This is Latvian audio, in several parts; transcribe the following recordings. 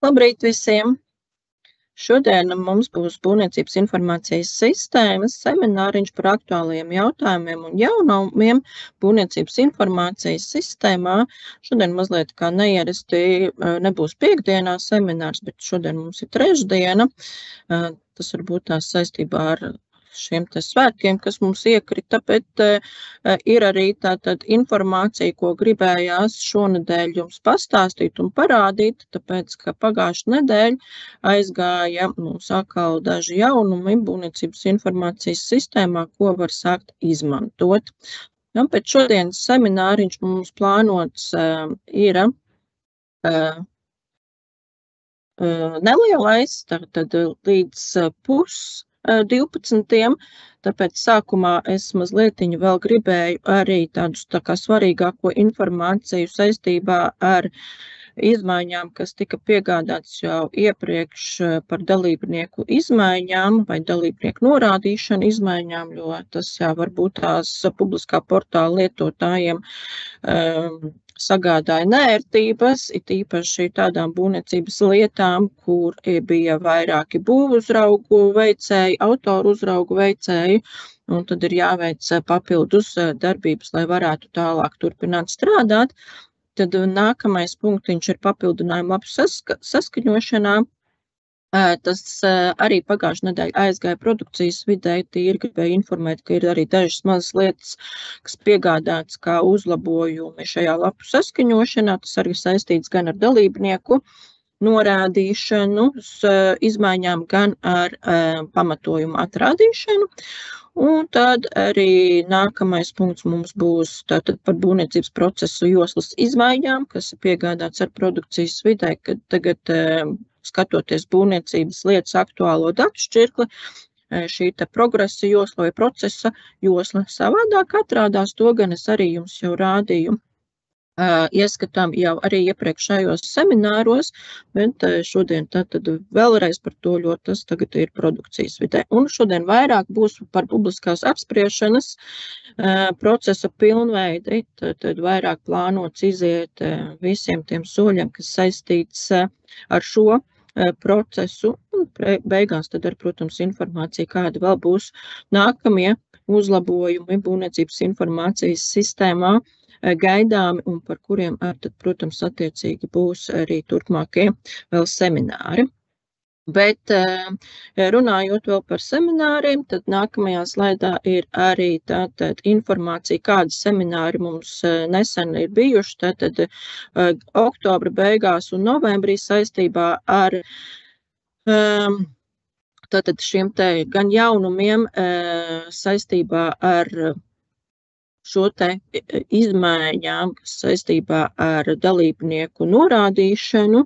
Labrīt visiem! Šodien mums būs būvniecības informācijas sistēmas semināriņš par aktuālajiem jautājumiem un jaunumiem būvniecības informācijas sistēmā. Šodien mazliet kā neierasti nebūs piektdienā seminārs, bet šodien mums ir trešdiena. Tas varbūt tās saistībā ar šiem te svētkiem, kas mums iekrita, bet ir arī tātad informācija, ko gribējās šonedēļ jums pastāstīt un parādīt, tāpēc, ka pagājušā nedēļa aizgāja mums atkal daži jaunumi būvniecības informācijas sistēmā, ko var sākt izmantot. Un pēc šodienas semināriņš mums plānots ir nelielais, tātad līdz 11:30, tāpēc sākumā es mazlietiņu vēl gribēju arī tādus tā kā svarīgāko informāciju saistībā ar izmaiņām, kas tika piegādātas jau iepriekš par dalībnieku izmaiņām vai dalībnieku norādīšanu izmaiņām, jo tas jau varbūt tās publiskā portāla lietotājiem sagādāja nērtības, it īpaši tādām būvniecības lietām, kur bija vairāki būvuzraugu veicēji, autoru uzraugu veicēji, un tad ir jāveic papildus darbības, lai varētu tālāk turpināt strādāt. Tad nākamais punktiņš ir papildinājumu lapu saskaņošanā. Tas arī pagājušā nedēļa aizgāja produkcijas vidē, tīri gribēju informēt, ka ir arī dažas mazas lietas, kas piegādātas kā uzlabojumi šajā lapu saskaņošanā. Tas arī saistīts gan ar dalībnieku norādīšanu, izmaiņām, gan ar pamatojumu atrādīšanu. Un tad arī nākamais punkts mums būs tātad par būvniecības procesu joslas izmaiņām, kas ir piegādāts ar produkcijas vidē, kad tagad skatoties būvniecības lietas aktuālo datu šķirkli, šī te progresa josla vai procesa josla savādāk atrādās. To gan es arī jums jau rādīju ieskatām jau arī iepriekšējos semināros, bet šodien tad vēlreiz par to, jo tas tagad ir produkcijas vidē. Un šodien vairāk būs par publiskās apspriešanas procesa pilnveidi, tad vairāk plānots iziet visiem tiem soļiem, kas saistīts ar šo procesu, un beigās tad ar, protams, informācija, kāda vēl būs nākamie uzlabojumi būvniecības informācijas sistēmā gaidāmi un par kuriem, tad, protams, attiecīgi būs arī turpmākie vēl semināri. Bet runājot vēl par semināriem, tad nākamajā slaidā ir arī tātad informācija, kādi semināri mums nesen ir bijuši, tātad oktobra beigās un novembrī saistībā ar tātad šiem te gan jaunumiem saistībā ar šo te izmaiņām, kas saistībā ar dalībnieku norādīšanu,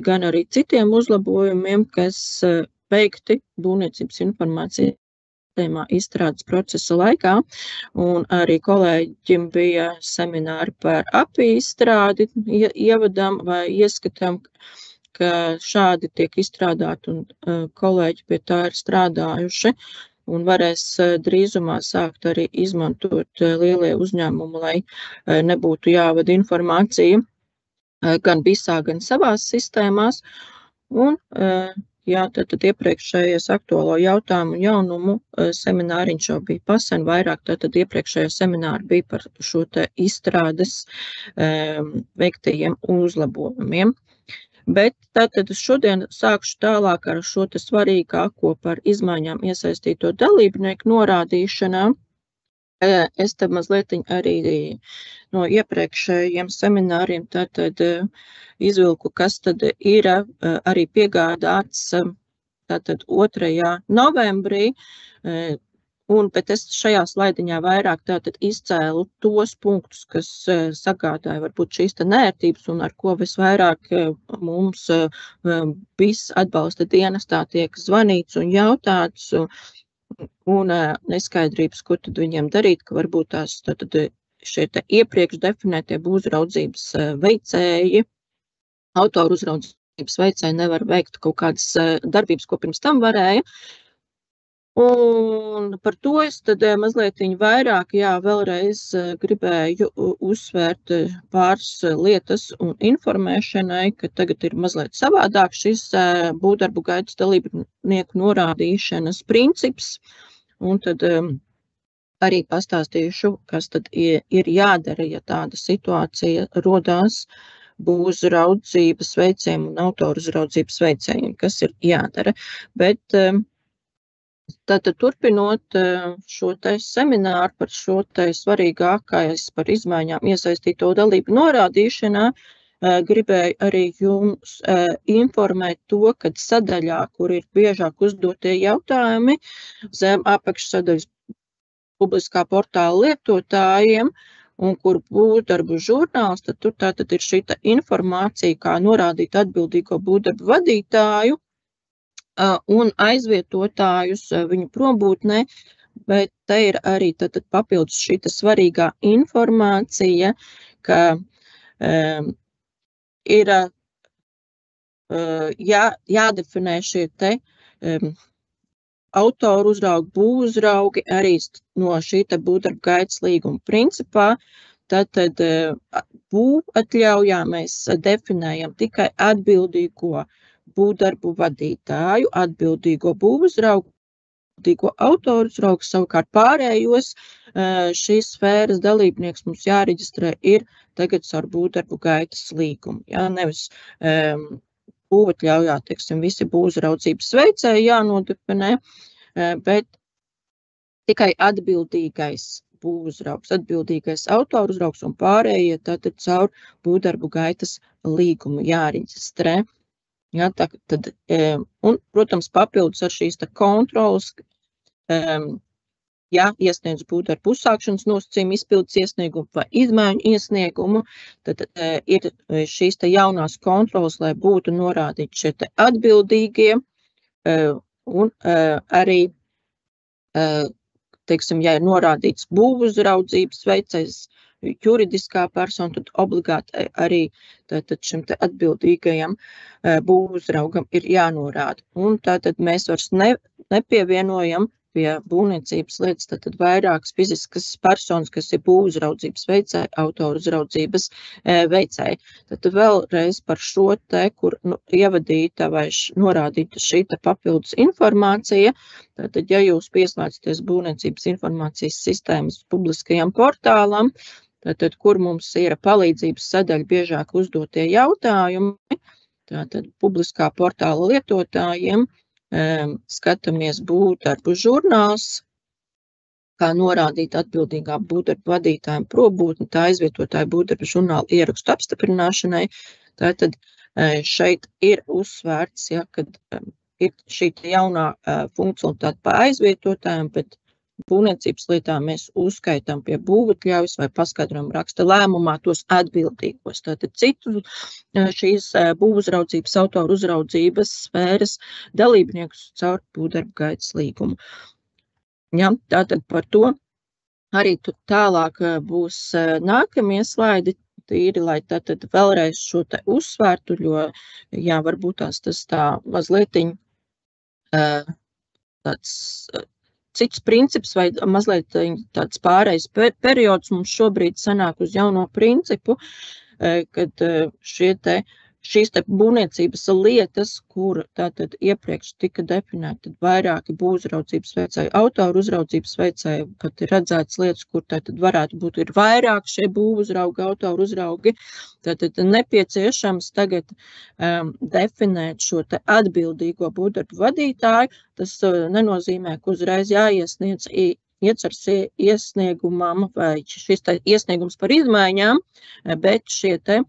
gan arī citiem uzlabojumiem, kas veikti būvniecības informācijas sistēmā izstrādes procesa laikā. Un arī kolēģim bija semināri par API izstrādi, ievadam vai ieskatam, ka šādi tiek izstrādāti un kolēģi pie tā ir strādājuši. Un varēs drīzumā sākt arī izmantot lielie uzņēmumi, lai nebūtu jāvada informācija gan BISā, gan savās sistēmās. Un, jā, tad iepriekšējais aktuālo jautājumu un jaunumu semināriņš jau bija pasen vairāk, tad iepriekšējā semināri bija par šo te izstrādes veiktajiem uzlabojumiem. Bet tātad šodien sākšu tālāk ar šo te svarīgāko par izmaiņām iesaistīto dalībnieku norādīšanā. Es te mazliet arī no iepriekšējiem semināriem tātad izvilku, kas tad ir arī piegādāts tātad 2. novembrī. Bet es šajā slaidiņā vairāk tātad izcēlu tos punktus, kas sagādāja varbūt šīs te nērtības un ar ko visvairāk mums BIS atbalsta dienestā tiek zvanīts un jautāts un neskaidrības, ko tad viņiem darīt, ka varbūt tās tātad šie te iepriekš definētie būvuzraudzības veicēji, autoru uzraudzības veicēji nevar veikt kaut kādas darbības, ko pirms tam varēja. Un par to es tad mazliet vairāk, vēlreiz gribēju uzsvērt pāris lietas un informēšanai, ka tagad ir mazliet savādāk šis būvdarbu gaitas dalībnieku norādīšanas princips, un tad arī pastāstīšu, kas tad ir jādara, ja tāda situācija rodās būvuzraudzības veicējiem un autoruzraudzības veicējiem, kas ir jādara. Bet tātad turpinot šo te semināru par šo te svarīgākais par izmaiņām iesaistīto dalību norādīšanā, gribēju arī jums informēt to, ka sadaļā, kur ir biežāk uzdotie jautājumi, zem apakšsadaļas publiskā portāla lietotājiem, un kur būvdarbu žurnāls, tad tur tātad ir šī informācija, kā norādīt atbildīgo būvdarbu vadītāju un aizvietotājus viņu prombūtnē, bet te ir arī tātad papildus šī svarīgā informācija, ka ir jādefinē šie te autoru uzraugi, būvuzraugi arī no šī te būvdarbu gaitas līguma principā. Tātad būvatļaujā mēs definējam tikai atbildīgo būvdarbu vadītāju, atbildīgo būvuzraugu, atbildīgo autoru uzraugu, savukārt pārējos šīs sfēras dalībnieks mums jāreģistrē ir tagad ar būvdarbu gaitas līgumu. Nevis būvatļaujā, teiksim, visi būvuzraudzības veicēji jānodefinē, bet tikai atbildīgais būvuzraugs, atbildīgais autoru uzraugs un pārējie tātad caur būvdarbu gaitas līgumu jāreģistrē. Tad, un, protams, papildus ar šīs kontrolas, iesniedz būvdarbu uzsākšanas nosacījumu, izpildes iesniegumu vai izmaiņu iesniegumu, tad ir šīs jaunās kontrolas, lai būtu norādīti šie atbildīgie, un arī, teiksim, ja ir norādīts būvuzraudzības veicējs, juridiskā persona, tad obligāti arī tātad šim te atbildīgajam būvuzraugam ir jānorāda. Un tātad mēs vairs nepievienojam pie būvniecības lietas tātad vairākas fiziskas personas, kas ir būvuzraudzības veicēji, autoru uzraudzības veicēji. Tad vēlreiz par šo te, kur ievadīta vai norādīta šī te papildus informācija, tātad, ja jūs pieslēdzaties būvniecības informācijas sistēmas publiskajam portālam, tātad, kur mums ir palīdzības sadaļa biežāk uzdotie jautājumi, tātad publiskā portāla lietotājiem, skatāmies būvdarbu žurnāls, kā norādīt atbildīgā būvdarbu vadītājiem probūtni, tā aizvietotāja būvdarbu žurnāla ierakstu apstiprināšanai. Tātad šeit ir uzsvērts, kad ir šī jaunā funkcionalitāte pa aizvietotājiem, bet būvniecības lietā mēs uzskaitām pie būvatļaujas vai paskaidrojumu raksta lēmumā tos atbildīgos. Tātad citu šīs būvuzraudzības, autoru uzraudzības sfēras dalībniekus caur būvdarbu gaitas līgumu. Tātad par to arī tālāk būs nākamie slaidi, tīri, lai tātad vēlreiz šo te uzsvērtu, jo, varbūt tas tā mazlietiņ tāds cits princips vai mazliet tāds pārējais periods mums šobrīd sanāk uz jauno principu, kad šīs te būvniecības lietas, kur tātad iepriekš tika definēti vairāki būvuzraudzības veicēji, autoru uzraudzības veicēji, kad ir redzēts lietas, kur tātad varētu būt ir vairāk šie būvuzraugi, autoru uzraugi, tātad nepieciešams tagad definēt šo te atbildīgo būvdarbu vadītāju. Tas nenozīmē, ka uzreiz jāiesniedz iecers iesniegumam vai šis te iesniegums par izmaiņām, bet šie te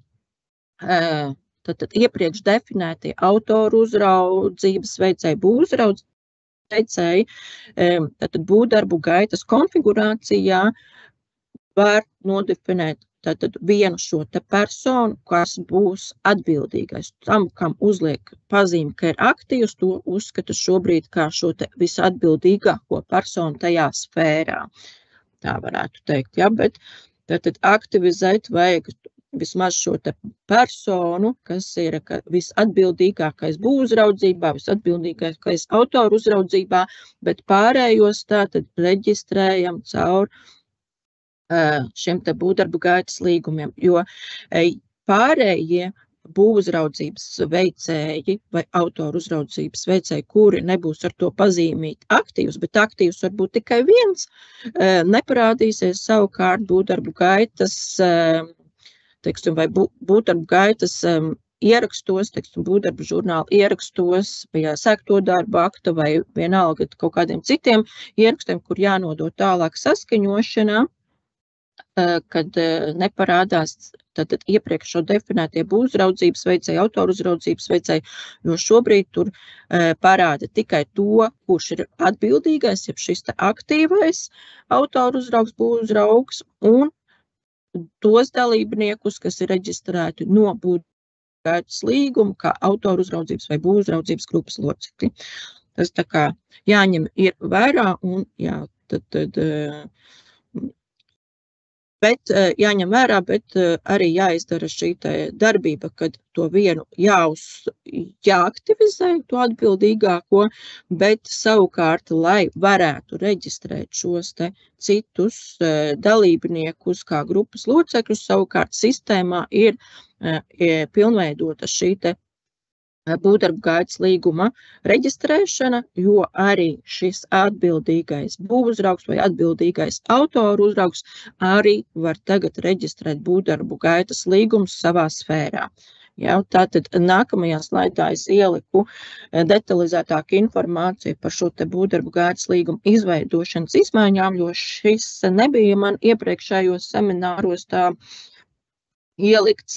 tātad iepriekš definētie autoru uzraudzības veicēji, būvuzraudzības veicēji, tātad būvdarbu gaitas konfigurācijā var nodefinēt tātad vienu šo te personu, kas būs atbildīgais. Tam, kam uzliek pazīmi, ka ir aktīvs, to uzskata šobrīd kā šo te visatbildīgāko personu tajā sfērā. Tā varētu teikt, bet tātad aktivizēt vajag vismaz šo te personu, kas ir visatbildīgākais būvuzraudzībā, visatbildīgākais autoru uzraudzībā, bet pārējos tātad reģistrējam caur šiem te būvdarbu gaitas līgumiem, jo pārējie būvuzraudzības veicēji vai autoru uzraudzības veicēji, kuri nebūs ar to pazīmīt aktīvs, bet aktīvs var būt tikai viens, neparādīsies savukārt būvdarbu gaitas, teiksim, vai būvdarbu gaitas ierakstos, teiksim, būvdarbu žurnāla ierakstos, vai sēkto darbu akta vai vienalga kaut kādiem citiem ierakstiem, kur jānodot tālāk saskaņošanā, kad neparādās tātad iepriekš jau definētie būvuzraudzības veicēji, autoru uzraudzības veicēji, jo šobrīd tur parāda tikai to, kurš ir atbildīgais, jeb šis te aktīvais autoru uzraugs, būvuzraugs, un tos dalībniekus, kas ir reģistrēti no būvdarbu gaitas līguma, kā autoru uzraudzības vai būvuzraudzības grupas locekļi. Tas tā kā jāņem ir vērā un jā, tad bet jāņem vērā, bet arī jāizdara šī darbība, kad to vienu jāaktivizē, to atbildīgāko, bet savukārt, lai varētu reģistrēt šos te citus dalībniekus kā grupas locekļus, savukārt sistēmā ir pilnveidota šī te būvdarbu gaitas līguma reģistrēšana, jo arī šis atbildīgais būvuzraugs vai atbildīgais autoru uzraugs arī var tagad reģistrēt būvdarbu gaitas līgumus savā sfērā. Ja, tātad nākamajā slaidā es ieliku detalizētāku informāciju par šo te būvdarbu gaitas līgumu izveidošanas izmaiņām, jo šis nebija man iepriekšējos semināros tā ielikts.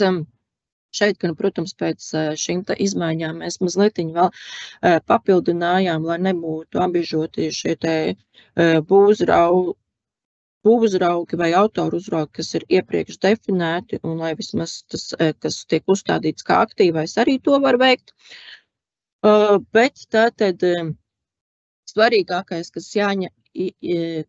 Šeit, gan, protams, pēc šīm izmaiņām mēs mazliet vēl papildinājām, lai nebūtu apbiežoti šie te būvuzraugi vai autoru uzraugi, kas ir iepriekš definēti, un lai vismaz tas, kas tiek uzstādīts kā aktīvais, arī to var veikt. Bet tātad svarīgākais, kas jāņem,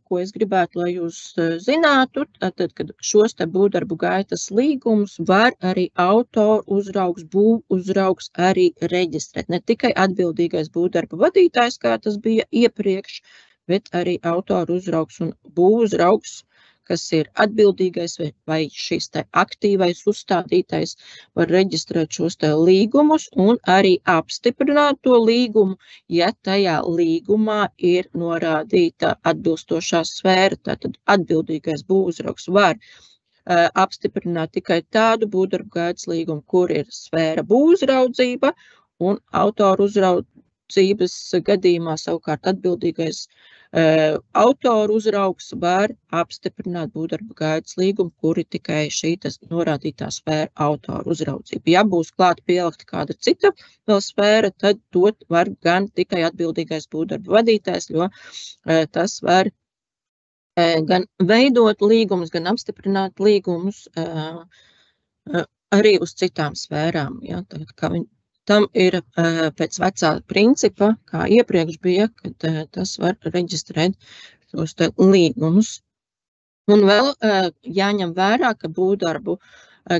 ko es gribētu, lai jūs zinātu, tad, kad šos te būvdarbu gaitas līgumus var arī autoru uzraugs, būvuzraugs arī reģistrēt. Ne tikai atbildīgais būvdarbu vadītājs, kā tas bija iepriekš, bet arī autoru uzraugs un būvuzraugs, kas ir atbildīgais vai šis te aktīvais uzstādītais, var reģistrēt šos te līgumus un arī apstiprināt to līgumu, ja tajā līgumā ir norādīta atbilstošā sfēra. Tātad atbildīgais būvuzraugs var apstiprināt tikai tādu būvdarbu gaitas līgumu, kur ir sfēra būvuzraudzība, un autoru uzraudzības gadījumā savukārt atbildīgais autoru uzraugs var apstiprināt būvdarbu gaitas līgumu, kuri tikai šī norādītā sfēra autoru uzraudzība. Ja būs klāt pielikta kāda cita vēl sfēra, tad to var gan tikai atbildīgais būvdarbu vadītājs, jo tas var gan veidot līgumus, gan apstiprināt līgumus arī uz citām sfērām. Ja, tam ir pēc vecā principa, kā iepriekš bija, kad tas var reģistrēt šos te līgumus. Un vēl jāņem vērā, ka būvdarbu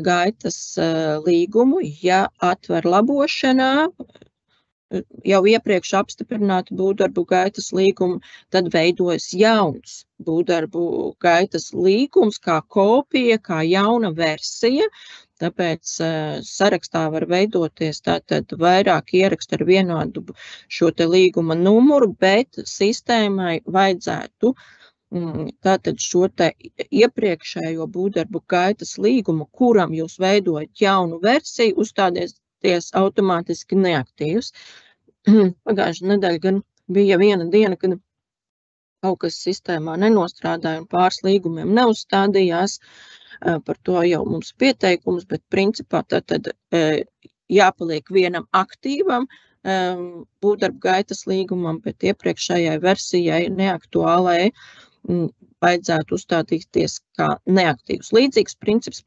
gaitas līgumu, ja atver labošanā, jau iepriekš apstiprinātu būvdarbu gaitas līgumu, tad veidojas jauns būvdarbu gaitas līgums, kā kopija, kā jauna versija. Tāpēc sarakstā var veidoties tātad vairāk ieraksti ar vienādu šo te līguma numuru, bet sistēmai vajadzētu tātad šo te iepriekšējo būvdarbu gaitas līgumu, kuram jūs veidojat jaunu versiju, uzstādieties automātiski neaktīvs. Pagājušā nedēļa gan bija viena diena, kad kaut kas sistēmā nenostrādāja un pāris līgumiem neuzstādījās. Par to jau mums pieteikums, bet principā tad jāpaliek vienam aktīvam būvdarbu gaitas līgumam, bet iepriekšējai versijai neaktuālai vajadzētu uzstādīties kā neaktīvs. Līdzīgs princips,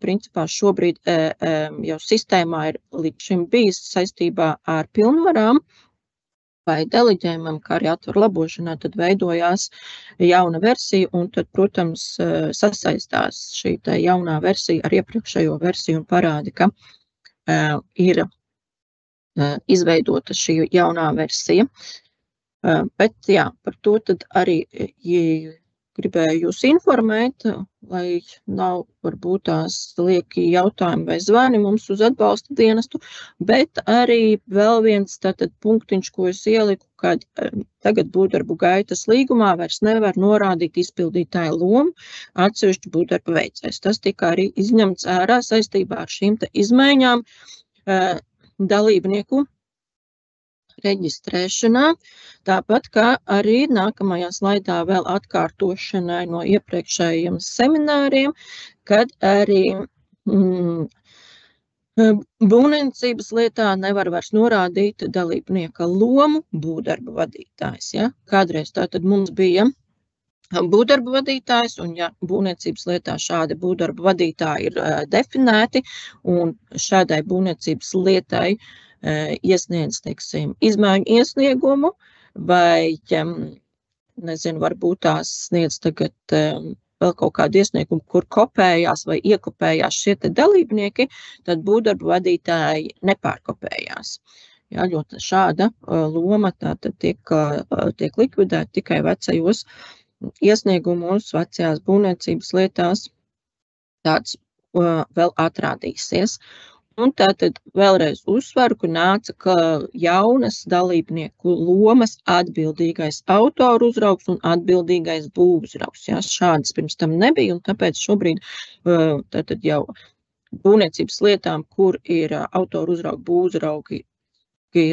principā šobrīd jau sistēmā ir līdz šim bijis saistībā ar pilnvarām vai deliģējumam, kā arī atvaru labošanā, tad veidojās jauna versija, un tad, protams, sasaistās šī tā jaunā versija ar iepriekšējo versiju un parāda, ka ir izveidota šī jaunā versija. Bet, jā, par to tad arī gribēju jūs informēt, lai nav varbūt tās lieki jautājumi vai zvani mums uz atbalsta dienestu, bet arī vēl viens tātad punktiņš, ko es ieliku, kad tagad būvdarbu gaitas līgumā vairs nevar norādīt izpildītāju lomu atsevišķu būvdarbu veicējs. Tas tika arī izņemts ārā saistībā ar šīm te izmaiņām dalībnieku reģistrēšanā, tāpat kā arī nākamajā slaidā vēl atkārtošanai no iepriekšējiem semināriem, kad arī būvniecības lietā nevar vairs norādīt dalībnieka lomu būvdarba vadītājs. Ja? Kādreiz tātad mums bija būvdarba vadītājs, un ja būvniecības lietā šādi būvdarba vadītāji ir definēti, un šādai būvniecības lietai iesniedz, teiksim, izmaiņu iesniegumu, vai, nezinu, varbūt tās sniedz tagad vēl kaut kādu iesniegumu, kur kopējās vai iekopējās šie te dalībnieki, tad būvdarbu vadītāji nepārkopējās. Jā, ļoti šāda loma tātad tiek likvidēta tikai vecajos iesniegumos, vecajās būvniecības lietās tāds vēl atrādīsies. Un tātad vēlreiz uzsvaru, ka nāca jaunas dalībnieku lomas atbildīgais autoru uzraugs un atbildīgais būvuzraugs. Jā, šādas pirms tam nebija, un tāpēc šobrīd tātad jau būvniecības lietām, kur ir autoru uzraugi, būvuzraugi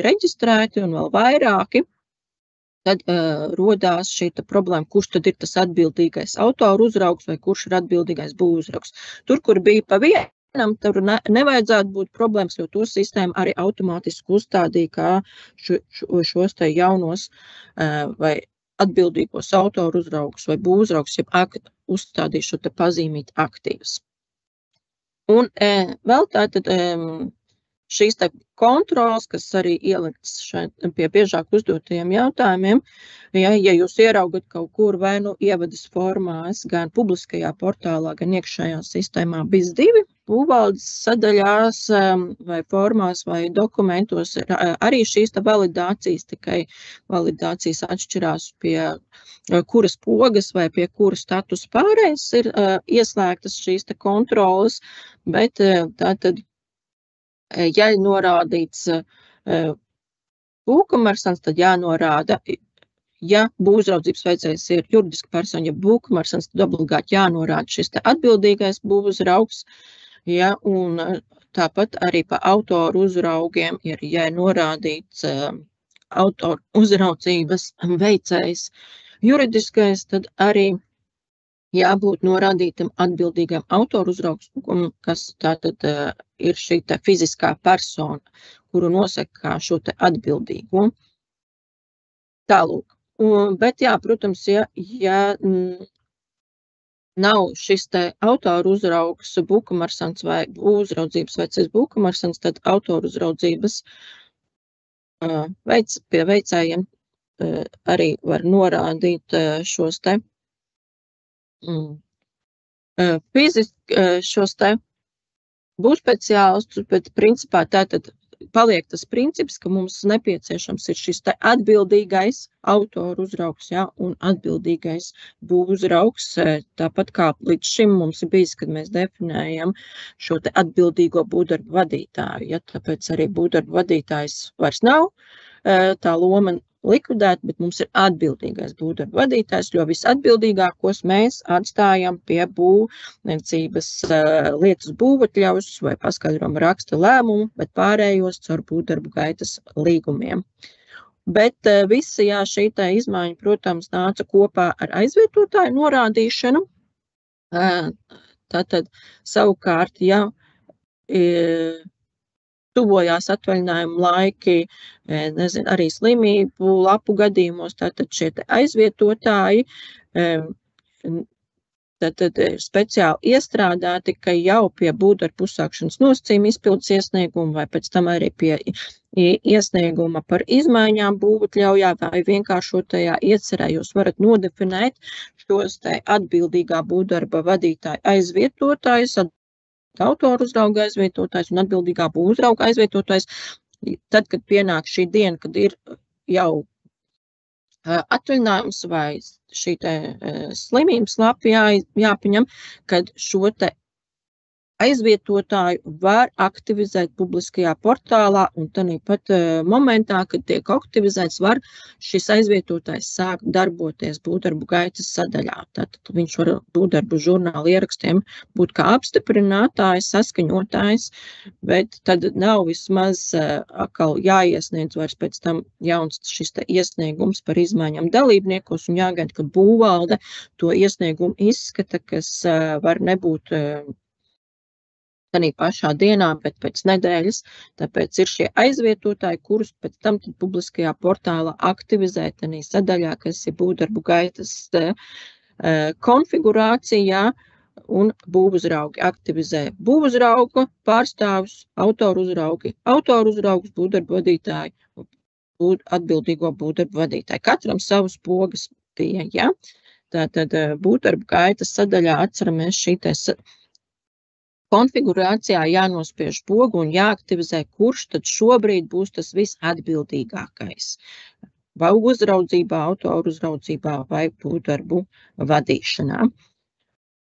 reģistrēti un vēl vairāki, tad rodās šī problēma, kurš tad ir tas atbildīgais autoru uzraugs vai kurš ir atbildīgais būvuzraugs. Tur, kur bija pa vienam, tur nevajadzētu būt problēmas, jo to sistēma arī automātiski uzstādīja, kā šos te jaunos vai atbildīgos autoru uzraugus vai būvuzraugus, ja uzstādīja šo te pazīmīt aktīvus. Un vēl tātad šīs te kontrols, kas arī ielikts pie biežāk uzdotajiem jautājumiem, ja jūs ieraugat kaut kur vai nu ievadas formās, gan publiskajā portālā, gan iekšējā sistēmā BIS2, būvvaldes sadaļās vai formās vai dokumentos ir arī šīs te validācijas, tikai validācijas atšķirās pie kuras pogas vai pie kuras status pārējais ir ieslēgtas šīs te kontrolas, bet tātad ja ir norādīts būvkomersants, tad jānorāda, ja būvuzraudzības veicējs ir juridiska persona, ja būvkomersants, tad obligāti jānorāda šis te atbildīgais būvuzraugs, ja, un tāpat arī pa autoru uzraugiem ir, ja ir norādīts autoru uzraudzības veicējs juridiskais, tad arī jābūt norādītam atbildīgam autoru uzraugam, kas tātad ir šī te fiziskā persona, kuru nosaka kā šo te atbildīgo. Tālūk. Bet jā, protams, ja nav šis te autoru uzraugs būvkomersants vai uzraudzības veicējs būvkomersants, tad autoru uzraudzības pie veicējiem arī var norādīt šos te šos te būvspeciālistus, bet principā tātad paliek tas princips, ka mums nepieciešams ir šis te atbildīgais autoru uzraugs, jā, un atbildīgais būvuzraugs, tāpat kā līdz šim mums ir bijis, kad mēs definējam šo te atbildīgo būvdarbu vadītāju, ja, tāpēc arī būvdarbu vadītājs vairs nav, tā loma likvidēt, bet mums ir atbildīgais būvdarbu vadītājs, jo visatbildīgākos mēs atstājam pie būvniecības lietas būvatļaus vai paskaidrojuma raksta lēmumu, bet pārējos caur būvdarbu gaitas līgumiem. Bet visi, jā, šī tā izmaiņa, protams, nāca kopā ar aizvietotāju norādīšanu. Tātad savukārt, ja tuvojās atvaļinājumu laiki, nezinu, arī slimību lapu gadījumos, tātad šie aizvietotāji tad ir speciāli iestrādāti, ka jau pie būvdarbu uzsākšanas nosacījuma izpildes iesnieguma vai pēc tam arī pie iesnieguma par izmaiņām būvatļaujā vai vienkāršotajā iecerē jūs varat nodefinēt šos te atbildīgā būvdarba vadītāja aizvietotājs, autoru uzrauga aizvietotājs un atbildīgā būvuzrauga aizvietotājs. Tad, kad pienāk šī diena, kad ir jau atvaļinājums vai šī te slimības lapa jāpaņem, kad šo te aizvietotāju var aktivizēt publiskajā portālā, un tāpat momentā, kad tiek aktivizēts, var šis aizvietotājs sākt darboties būvdarbu gaitas sadaļā. Tātad viņš var būvdarbu žurnāla ierakstiem būt kā apstiprinātājs, saskaņotājs, bet tad nav vismaz atkal jāiesniedz vairs pēc tam jauns šis te iesniegums par izmaiņām dalībniekos, un jāgaida, ka būvvalde to iesniegumu izskata, kas var nebūt tādā pašā dienā, bet pēc nedēļas, tāpēc ir šie aizvietotāji, kurus pēc tam publiskajā portālā aktivizē tādā sadaļā, kas ir būvdarbu gaitas konfigurācijā, un būvuzraugi aktivizē būvuzraugu pārstāvus, autoru uzraugus, būvdarbu vadītāju, atbildīgo būvdarbu vadītāju. Katram savas pogas pieeja, ja? Tātad būvdarbu gaitas sadaļā atceramies šī te konfigurācijā jānospiež pogu un jāaktivizē, kurš tad šobrīd būs tas visatbildīgākais. Vai uzraudzībā, autoru uzraudzībā vai būvdarbu vadīšanā.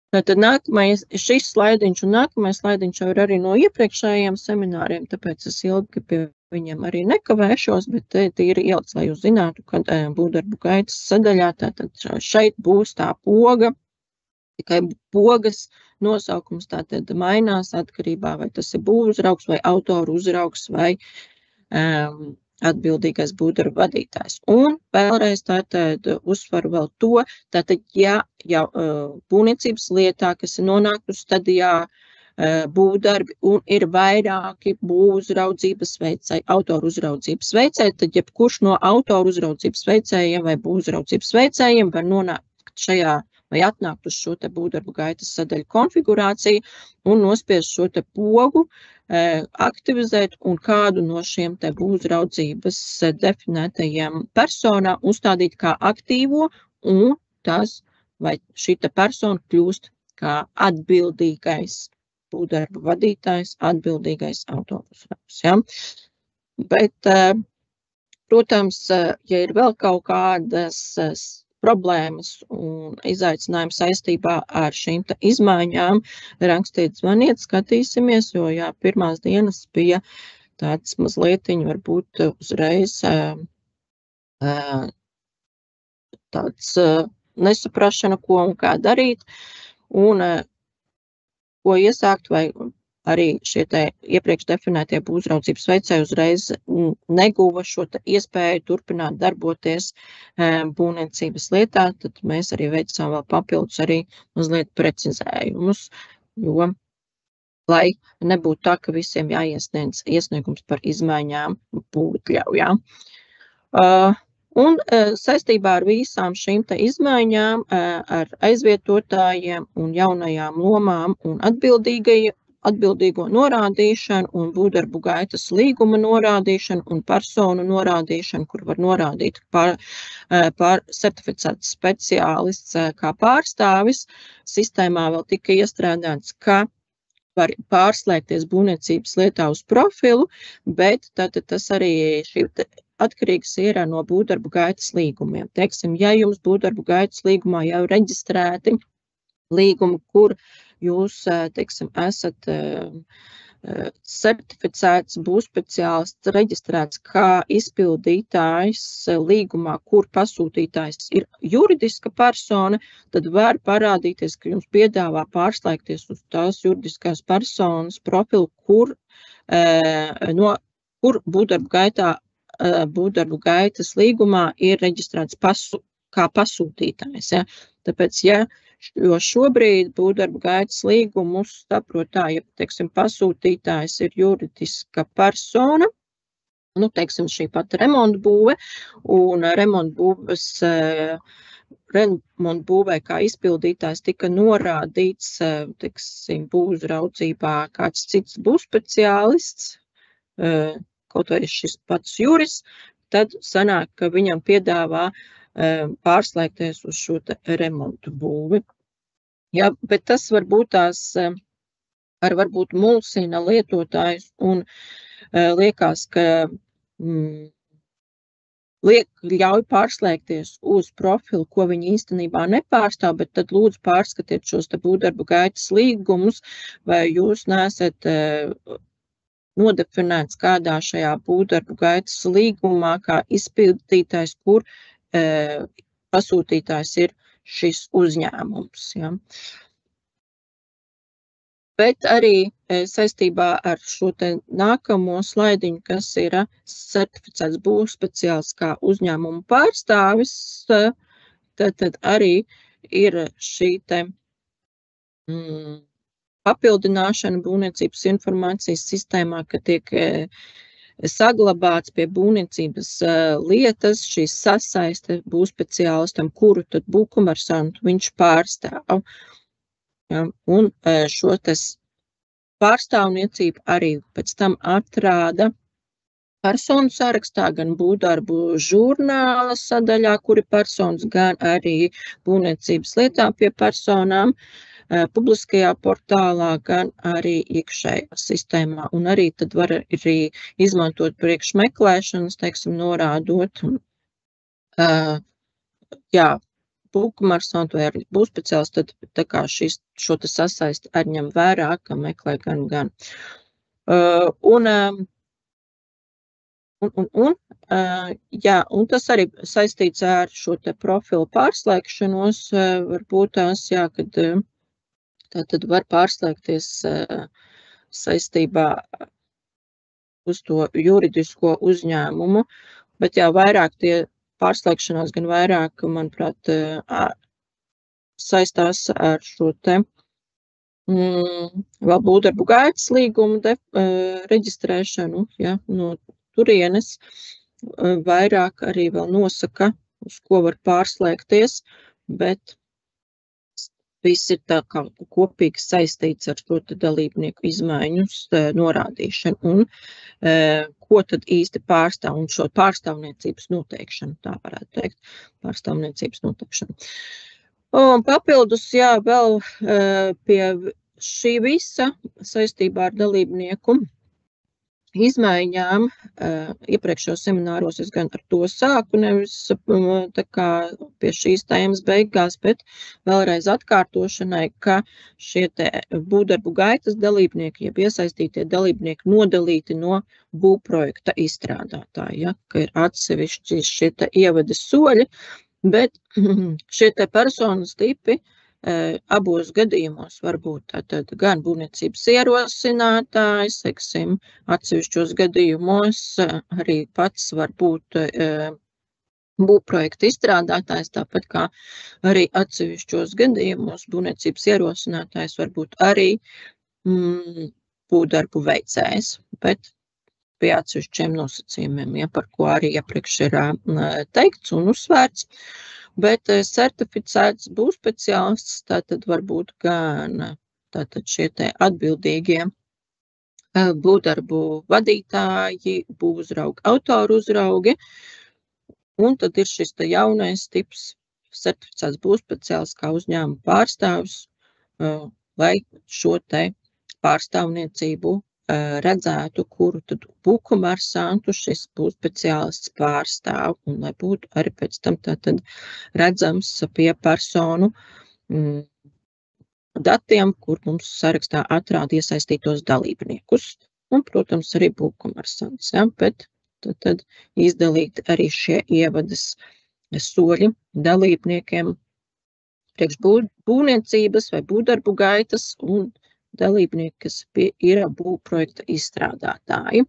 Tātad nākamais, šis slaidiņš un nākamais slaidiņš jau ir arī no iepriekšējiem semināriem, tāpēc es ilgi pie viņiem arī nekavēšos, bet tīri ielikts, lai jūs zinātu, ka būvdarbu gaitas sadaļā, tātad šeit būs tā poga, tikai pogas nosaukums tātad mainās atkarībā, vai tas ir būvuzraugs vai autoru uzraugs vai atbildīgais būvdarbu vadītājs. Un vēlreiz tātad uzsvaru vēl to, tātad ja jau būvniecības lietā, kas ir nonākusi stadijā būvdarbi un ir vairāki būvuzraudzības veicēji, autoru uzraudzības veicēji, tad jebkurš no autoru uzraudzības veicējiem vai būvuzraudzības veicējiem var nonākt šajā vai atnākt uz šo te būvdarbu gaitas sadaļu konfigurāciju un nospiest šo te pogu, aktivizēt un kādu no šiem te būvuzraudzības definētajiem personām uzstādīt kā aktīvo, un tas, vai šī te persona kļūst kā atbildīgais būvdarbu vadītājs, atbildīgais autoru uzraugs. Ja? Bet, protams, ja ir vēl kaut kādas problēmas un izaicinājumi saistībā ar šīm izmaiņām, rakstiet, zvaniet, skatīsimies, jo jā, pirmās dienas bija tāds mazlietiņi varbūt uzreiz tāds nesaprašana, ko un kā darīt, un ko iesākt, vai arī šie te iepriekš definētie būvuzraudzības veicēji uzreiz neguva šo te iespēju turpināt darboties būvniecības lietā, tad mēs arī veicām vēl papildus arī mazliet precizējumus, jo, lai nebūtu tā, ka visiem jāiesniedz iesniegums par izmaiņām būvatļaujā. Un saistībā ar visām šīm te izmaiņām, ar aizvietotājiem un jaunajām lomām un atbildīgo norādīšanu un būvdarbu gaitas līguma norādīšanu un personu norādīšanu, kur var norādīt par certificēts speciālists kā pārstāvis. Sistēmā vēl tika iestrādāts, ka var pārslēgties būvniecības lietā uz profilu, bet tātad tas arī atkarīgs ir no būvdarbu gaitas līgumiem. Teiksim, ja jums būvdarbu gaitas līgumā jau reģistrēti līgumi, kur jūs, teiksim, esat certificēts būvspeciālists, reģistrēts kā izpildītājs līgumā, kur pasūtītājs ir juridiska persona, tad var parādīties, ka jums piedāvā pārslēgties uz tās juridiskās personas profilu, kur būvdarbu gaitas līgumā ir reģistrēts kā pasūtītājs. Ja? Tāpēc, jo šobrīd būvdarbu gaitas līgumus saprot tā, ja, teiksim, pasūtītājs ir juridiska persona, teiksim, šī pati remontbūve, un remontbūves remontu būvē kā izpildītājs tika norādīts, teiksim, būvuzraudzībā kāds cits būvspeciālists, kaut vai šis pats Juris, tad sanāk, ka viņam piedāvā pārslēgties uz šo te remontu būvi. Jā, bet tas varbūt tās varbūt mulsina lietotājus un liekas, ka ļauj pārslēgties uz profilu, ko viņi īstenībā nepārstāv, bet tad lūdzu pārskatiet šos te būvdarbu gaitas līgumus, vai jūs neesat nodefinēts kādā šajā būvdarbu gaitas līgumā kā izpildītājs, kur pasūtītājs ir šis uzņēmums. Ja. Bet arī saistībā ar šo te nākamo slaidiņu, kas ir certificēts būvspeciālists kā uzņēmuma pārstāvis, tad arī ir šī te papildināšana būvniecības informācijas sistēmā, ka tiek saglabāts pie būvniecības lietas šīs sasaiste būvspeciālistam, kuru tad būvkomersantu viņš pārstāv. Ja, un šo pārstāvniecību arī pēc tam atrāda personu sarakstā, gan būvdarbu žurnāla sadaļā, kuri personas, gan arī būvniecības lietā pie personām, publiskajā portālā, gan arī iekšējā sistēmā. Un arī tad var arī izmantot priekšmeklēšanas, teiksim, norādot, jā, būvkomersantu vai arī būvspeciālists, tad tā kā šo te sasaisti arī ņem vērā, ka meklē gan. Jā, un tas arī saistīts ar šo te profilu pārslēgšanos, varbūt tās, jā, kad tā tad var pārslēgties saistībā uz to juridisko uzņēmumu, bet jā, vairāk tie pārslēgšanās gan vairāk, manuprāt, saistās ar šo te vēl būvdarbu gaitas līgumu reģistrēšanu, ja, no turienes vairāk arī vēl nosaka, uz ko var pārslēgties, bet viss ir tā kā kopīgi saistīts ar šo te dalībnieku izmaiņu norādīšanu un ko tad īsti pārstāv un šo pārstāvniecības noteikšanu, tā varētu teikt, pārstāvniecības noteikšanu. Un papildus, jā, vēl pie šī visa saistībā ar dalībnieku izmaiņām, iepriekšējos semināros es gan ar to sāku, nevis tā kā pie šīs tēmas beigās, bet vēlreiz atkārtošanai, ka šie te būvdarbu gaitas dalībnieki, jeb iesaistītie dalībnieki nodalīti no būvprojekta izstrādātāja, ja, ka ir atsevišķi šie te ievadas soļi, bet šie te personas tipi abos gadījumos var būt tātad gan būvniecības ierosinātājs, teiksim, atsevišķos gadījumos arī pats var būt būvprojekta izstrādātājs, tāpat kā arī atsevišķos gadījumos būvniecības ierosinātājs var būt arī būvdarbu veicējs, bet pie atsevišķiem nosacījumiem, ja, par ko arī iepriekš ir teikts un uzsvērts. Bet certificēts būvspeciālists tātad var būt gan tātad šie te atbildīgie būvdarbu vadītāji, būvuzraugi, autoru uzraugi, un tad ir šis te jaunais tips certificēts būvspeciālists kā uzņēmuma pārstāvis, lai šo te pārstāvniecību redzētu, kuru tad būvkomersantu šis būvspeciālists pārstāv, un lai būtu arī pēc tam tātad redzams pie personu datiem, kur mums sarakstā atrāda iesaistītos dalībniekus, un, protams, arī būvkomersants, ja, bet tad izdalīti arī šie ievadas soļi dalībniekiem priekš būvniecības vai būvdarbu gaitas un dalībnieki, kas ir būvprojekta izstrādātāji.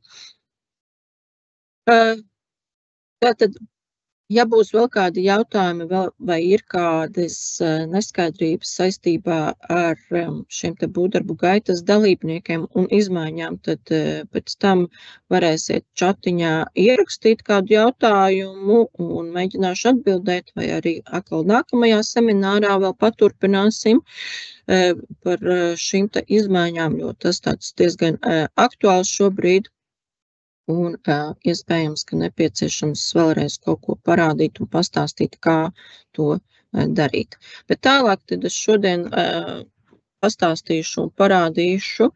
Tātad Ja būs vēl kādi jautājumi vai ir kādas neskaidrības saistībā ar šiem te būvdarbu gaitas dalībniekiem un izmaiņām, tad pēc tam varēsiet čatiņā ierakstīt kādu jautājumu un mēģināšu atbildēt, vai arī atkal nākamajā seminārā vēl paturpināsim par šīm te izmaiņām, jo tas tāds diezgan aktuāls šobrīd. Un iespējams, ka nepieciešams vēlreiz kaut ko parādīt un pastāstīt, kā to darīt. Bet tālāk tad es šodien pastāstīšu un parādīšu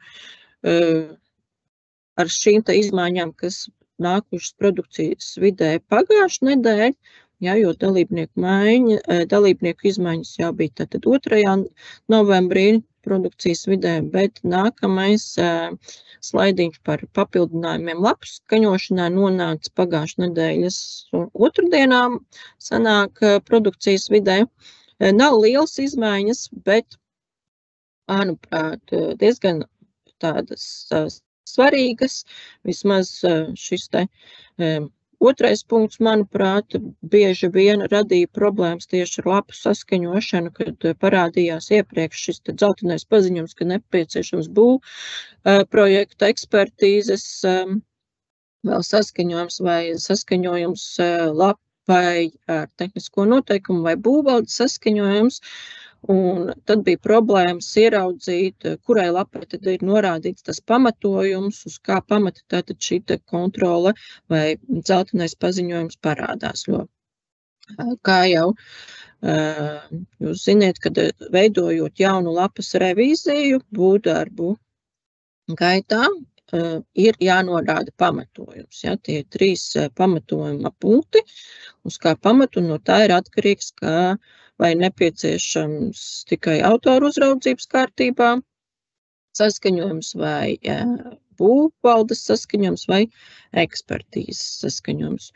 ar šīm te izmaiņām, kas nākušas produkcijas vidē pagājušajā nedēļā, ja, jo dalībnieku izmaiņas jau bija tātad 2. novembrī produkcijas vidē, bet nākamais slaidiņš par papildinājumiem lapu skaņošanā nonāca pagājušajā nedēļas otrdienā, sanāk produkcijas vidē. Nav lielas izmaiņas, bet, manuprāt, diezgan tādas svarīgas. Vismaz šis te otrais punkts, manuprāt, bieži vien radīja problēmas tieši ar lapu saskaņošanu, kad parādījās iepriekš šis dzeltenais paziņojums, ka nepieciešams projekta ekspertīzes vēl saskaņojums vai saskaņojums lapai ar tehnisko noteikumu vai būvvaldes saskaņojums. Un tad bija problēmas ieraudzīt, kurai lapai tad ir norādīts tas pamatojums, uz kā pamata tātad šī kontrole vai dzeltenais paziņojums parādās. Jo, kā jau jūs ziniet, kad veidojot jaunu lapas revīziju būvdarbu gaitā, ir jānorāda pamatojums. Ja, tie 3 pamatojuma punkti, uz kā pamatu, no tā ir atkarīgs, kā vai nepieciešams tikai autoru uzraudzības kārtībā saskaņojums vai būvvaldes saskaņojums vai ekspertīzes saskaņojums.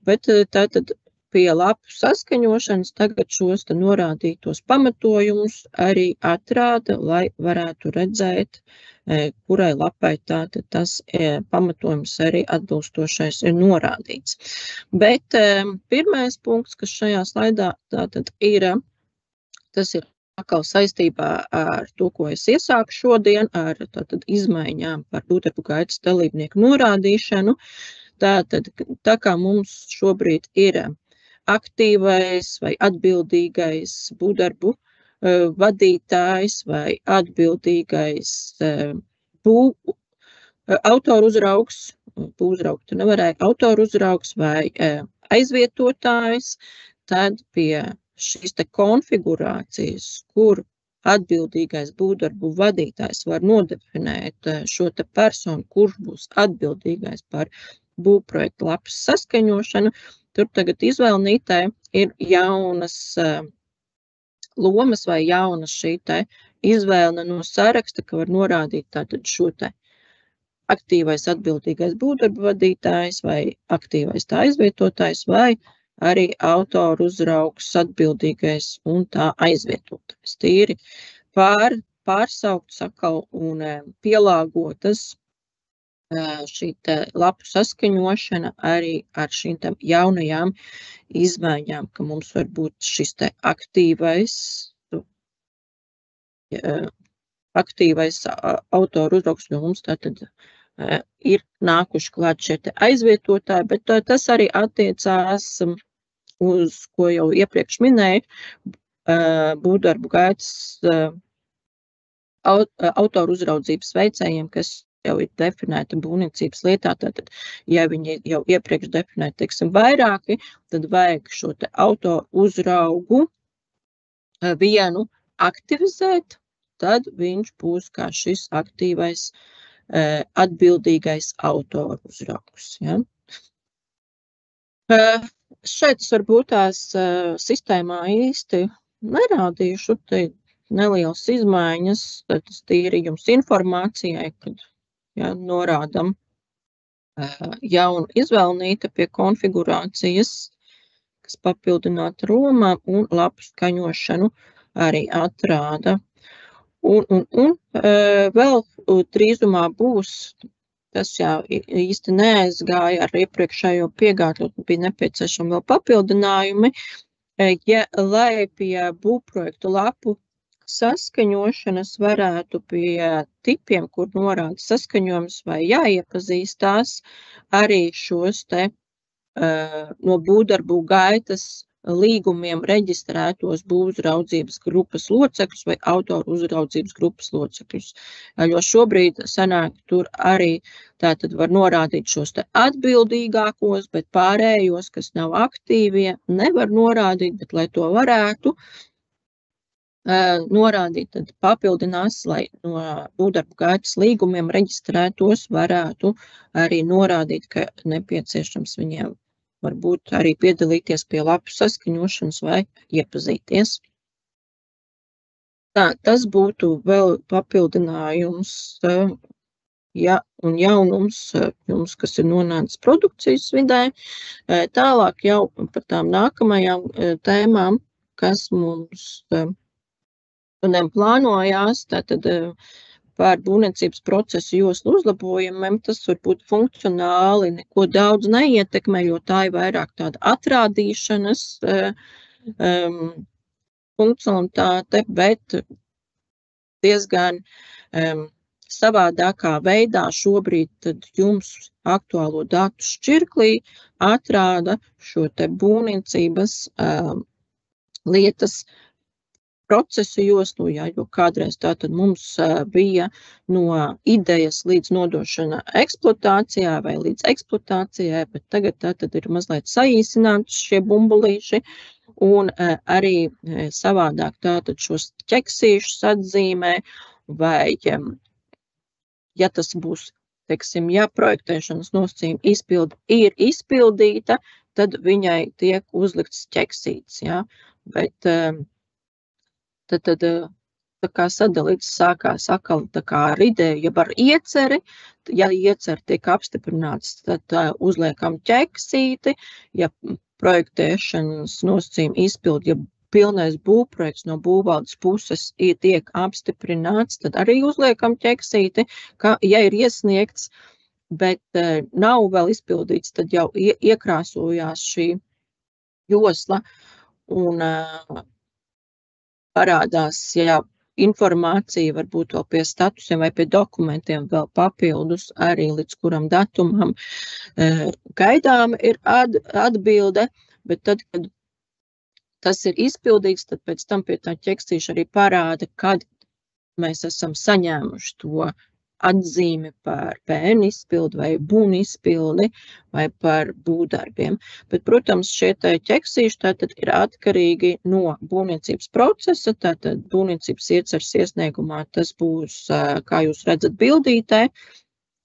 Bet tātad pie lapu saskaņošanas tagad šos norādītos pamatojumus arī atrāda, lai varētu redzēt, kurai lapai tātad tas pamatojums arī atbilstošais ir norādīts. Bet pirmais punkts, kas šajā slaidā tātad ir, tas ir atkal saistībā ar to, ko es iesāku šodien, ar tātad izmaiņām par būvdarbu gaitas dalībnieku norādīšanu. Tātad, tā kā mums šobrīd ir aktīvais vai atbildīgais būvdarbu vadītājs vai atbildīgais autoru uzraugs, būvuzraugs tu nevarēja, autoru uzraugs vai aizvietotājs, tad pie šīs te konfigurācijas, kur atbildīgais būvdarbu vadītājs var nodefinēt šo te personu, kurš būs atbildīgais par būvprojektu lapas saskaņošanu, tur tagad izvēlnītē ir jaunas lomas vai jauna šī te izvēle no saraksta, ka var norādīt tātad šo te aktīvais atbildīgais būvdarbu vadītājs vai aktīvais tā aizvietotājs vai arī autoru uzraugs atbildīgais un tā aizvietotājs. Tīri pārsaukts atkal un pielāgotas šī te lapu saskaņošana arī ar šīm te jaunajām izmaiņām, ka mums var būt šis te aktīvais autoru uzraugs, jo mums tātad ir nākuši klāt šie te aizvietotāji, bet tas arī attiecās uz, ko jau iepriekš minēju, būvdarbu gaitas autoru uzraudzības veicējiem, kas jau ir definēta būvniecības lietā, tātad, ja viņi jau iepriekš definēta, teiksim, vairāki, tad vajag šo te autoru uzraugu vienu aktivizēt, tad viņš būs kā šis aktīvais atbildīgais autoru uzraugs. Ja? Šeit es varbūt tās sistēmā īsti nerādīšu, te nelielas izmaiņas, tas tīri jums informācijai, kad norādam jaunu izvēlnīti pie konfigurācijas, kas papildināta Romā un lapu skaņošanu arī atrāda. Un vēl drīzumā būs tas jau īsti neaizgāja ar iepriekšējo piegādi, bija nepieciešami vēl papildinājumi. Lai pie būvprojektu lapu saskaņošanas varētu pie tipiem, kur norāda saskaņojums vai jāiepazīstās, arī šos te no būvdarbu gaitas līgumiem reģistrētos būvuzraudzības grupas locekļus vai autoru uzraudzības grupas locekļus. Jo šobrīd sanāk tur arī tātad var norādīt šos te atbildīgākos, bet pārējos, kas nav aktīvie, nevar norādīt, bet lai to varētu norādīt, tad papildinās, lai no būvdarbu gaitas līgumiem reģistrētos varētu arī norādīt, ka nepieciešams viņiem varbūt arī piedalīties pie lapu saskaņošanas vai iepazīties. Tā, tas būtu vēl papildinājums, un jaunums jums, kas ir nonācis produkcijas vidē. Tālāk jau par tām nākamajām tēmām, kas mums plānojās, tātad par būvniecības procesu joslu uzlabojumiem, tas var būt funkcionāli, neko daudz neietekmē, jo tā ir vairāk tāda atrādīšanas funkcionalitāte, bet diezgan savādākā veidā šobrīd tad jums aktuālo datu šķirklī atrāda šo te būvniecības lietas procesu joslu, jo kādreiz tātad mums bija no idejas līdz nodošana eksploatācijā vai līdz eksploatācijai, bet tagad tātad ir mazliet saīsināts šie bumbulīši un arī savādāk tātad šos ķeksīšus atzīmē vai, ja tas būs, teiksim, ja projektēšanas nosacījuma izpilde ir izpildīta, tad viņai tiek uzlikts ķeksīts, bet tad tā kā sadalīts sākās atkal tā kā ar ideju, ja ar ieceri, ja ieceri tiek apstiprināts, tad uzliekam ķeksīti, ja projektēšanas nosacījuma izpildi, ja pilnais būvprojekts no būvvaldes puses tiek apstiprināts, tad arī uzliekam ķeksīti, ka, ja ir iesniegts, bet nav vēl izpildīts, tad jau iekrāsojās šī josla un parādās, informācija varbūt vēl pie statusiem vai pie dokumentiem vēl papildus arī līdz kuram datumam gaidām ir atbilde, bet tad, kad tas ir izpildīts, tad pēc tam pie tā ķeksīša arī parāda, kad mēs esam saņēmuši to atzīmi par PN izpildi vai būvni izpildi vai par būvdarbiem. Bet, protams, šie ķeksīši tātad ir atkarīgi no būvniecības procesa, tātad būvniecības ieceres iesniegumā tas būs, kā jūs redzat bildītē,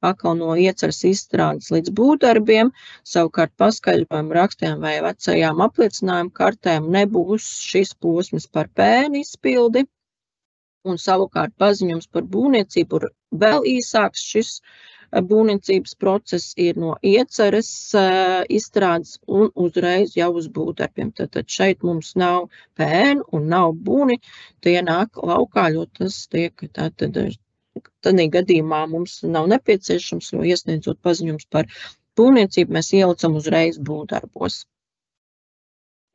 atkal no ieceres izstrādes līdz būvdarbiem, savukārt paskaidrojumu rakstiem vai vecajām apliecinājumu kartēm nebūs šis posms par PN izpildi, un savukārt paziņojums par būvniecību ir vēl īsāks. Šis būvniecības process ir no ieceres izstrādes un uzreiz jau uz būvdarbiem. Tad šeit mums nav PN un nav būni, tie nāk laukā, jo tas tiek tādā gadījumā mums nav nepieciešams, jo iesniedzot paziņojums par būvniecību, mēs ielicam uzreiz būvdarbos.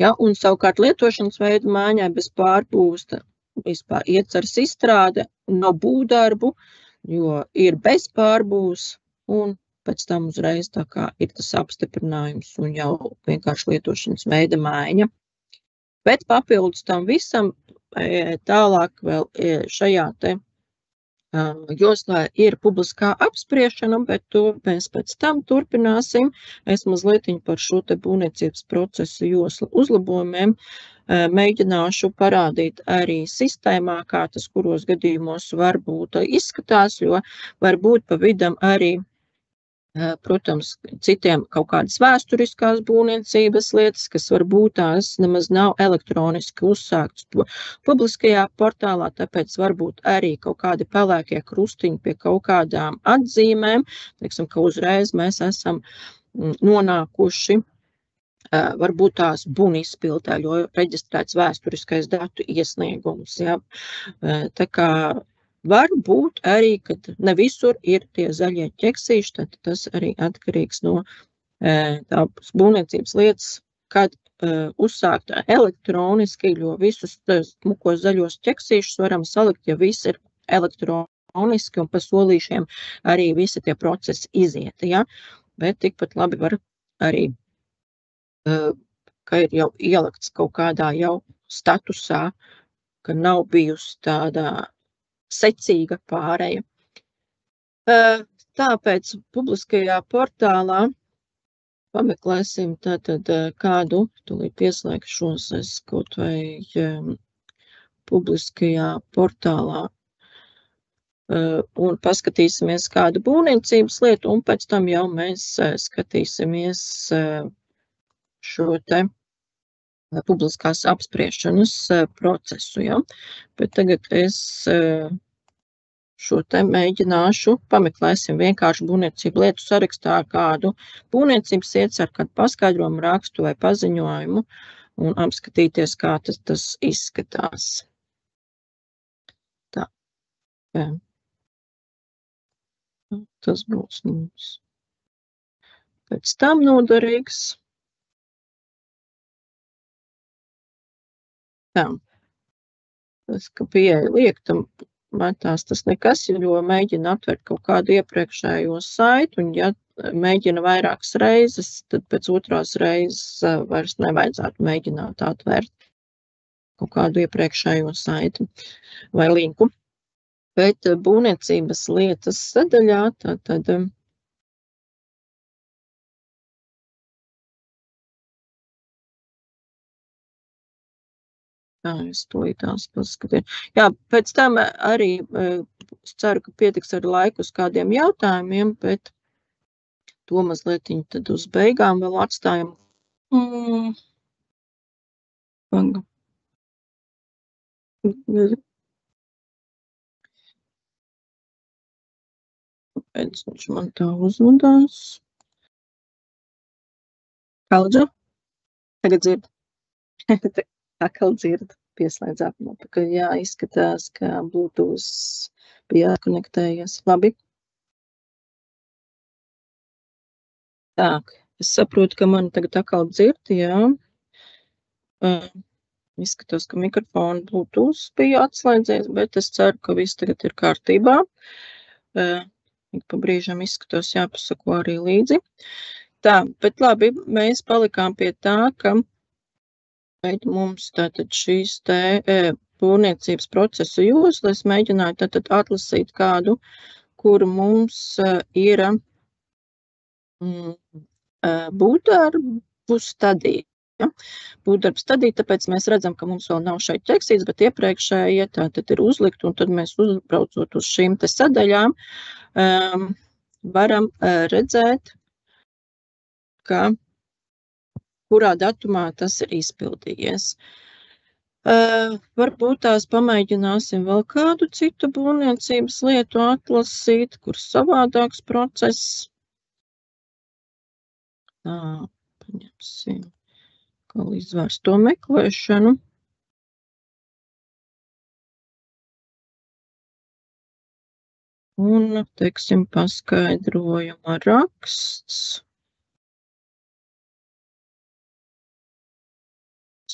Un savukārt lietošanas veidu maiņai bez pārbūves vispār ieceres izstrāde no būvdarbu, jo ir bez pārbūves un pēc tam uzreiz tā kā ir tas apstiprinājums un jau vienkārši lietošanas veida maiņa. Bet papildus tam visam tālāk vēl šajā te joslā ir publiskā apspriešana, bet to mēs pēc tam turpināsim. Es mazliet par šo te būvniecības procesu joslu uzlabojumiem mēģināšu parādīt arī sistēmā, kā tas kuros gadījumos varbūt izskatās, jo varbūt pa vidam arī, protams, citiem kaut kādas vēsturiskās būvniecības lietas, kas varbūt tās nemaz nav elektroniski uzsāktas publiskajā portālā, tāpēc varbūt arī kaut kādi pelēkie krustiņi pie kaut kādām atzīmēm, teiksim, ka uzreiz mēs esam nonākuši varbūt tās būvni izpildē, jo reģistrēts vēsturiskais datu iesniegums. Tā kā var būt arī, kad ne visur ir tie zaļie ķeksīši, tad tas arī atkarīgs no tās būvniecības lietas, kad uzsākt elektroniski, jo visus smukos zaļos ķeksīšus varam salikt, ja viss ir elektroniski un pa solīšiem arī visi tie procesi iziet, ja? Bet tikpat labi var arī, ka ir jau ielikts kaut kādā jau statusā, ka nav bijusi tāda secīga pāreja. Tāpēc publiskajā portālā pameklēsim tātad kādu, tūlīt pieslēgšos es kaut vai publiskajā portālā un paskatīsimies kādu būvniecības lietu, un pēc tam jau mēs skatīsimies šo te publiskās apspriešanas procesu, ja? Bet tagad es šo te mēģināšu, pameklēsim vienkārši būvniecību lietu sarakstā kādu būvniecības ietceru, kādu paskaidrojumu rakstu vai paziņojumu un apskatīties, kā tas izskatās. Tā. Tas būs mums pēc tam noderīgs. Tā. Tas, ka pieeja liekta, metās tas nekas, jo mēģina atvērt kaut kādu iepriekšējo saiti, un ja mēģina vairākas reizes, tad pēc otrās reizes vairs nevajadzētu mēģināt atvērt kaut kādu iepriekšējo saiti vai linku. Bet būvniecības lietas sadaļā, tad es tūlītās paskatīju. Jā, pēc tam arī es ceru, ka pietiks ar laiku uz kādiem jautājumiem, bet to mazlietiņ tad uz beigām vēl atstājam. Pēc viņš man tā uzvadās. Kaudža? Tagad dzird. Atkal dzird, pieslēdz apakaļ. Jā, izskatās, ka Bluetooth bija atkonektējies. Labi. Так, es saprotu, ka man tagad atkal dzird, jā. Izskatās, ka mikrofona Bluetooth bija atslēdzies, bet es ceru, ka viss tagad ir kārtībā. Pa brīžam izskatās jāpasako arī līdzi. Tā, bet labi, mēs palikām pie tā, ka mums tātad šīs te būvniecības procesu joslas mēģināju tātad atlasīt kādu, kur mums ir būvdarbu stadija. Ja? Būvdarbu stadija, tāpēc mēs redzam, ka mums vēl nav šeit ķeksīts, bet iepriekšējie tātad ir uzlikt, un tad mēs uzbraucot uz šīm te sadaļām, varam redzēt, ka kurā datumā tas ir izpildījies. Varbūt tās pamēģināsim vēl kādu citu būvniecības lietu atlasīt, kur savādāks process. Tā, paņemsim, kā izvērst to meklēšanu. Un, teiksim, paskaidrojuma raksts.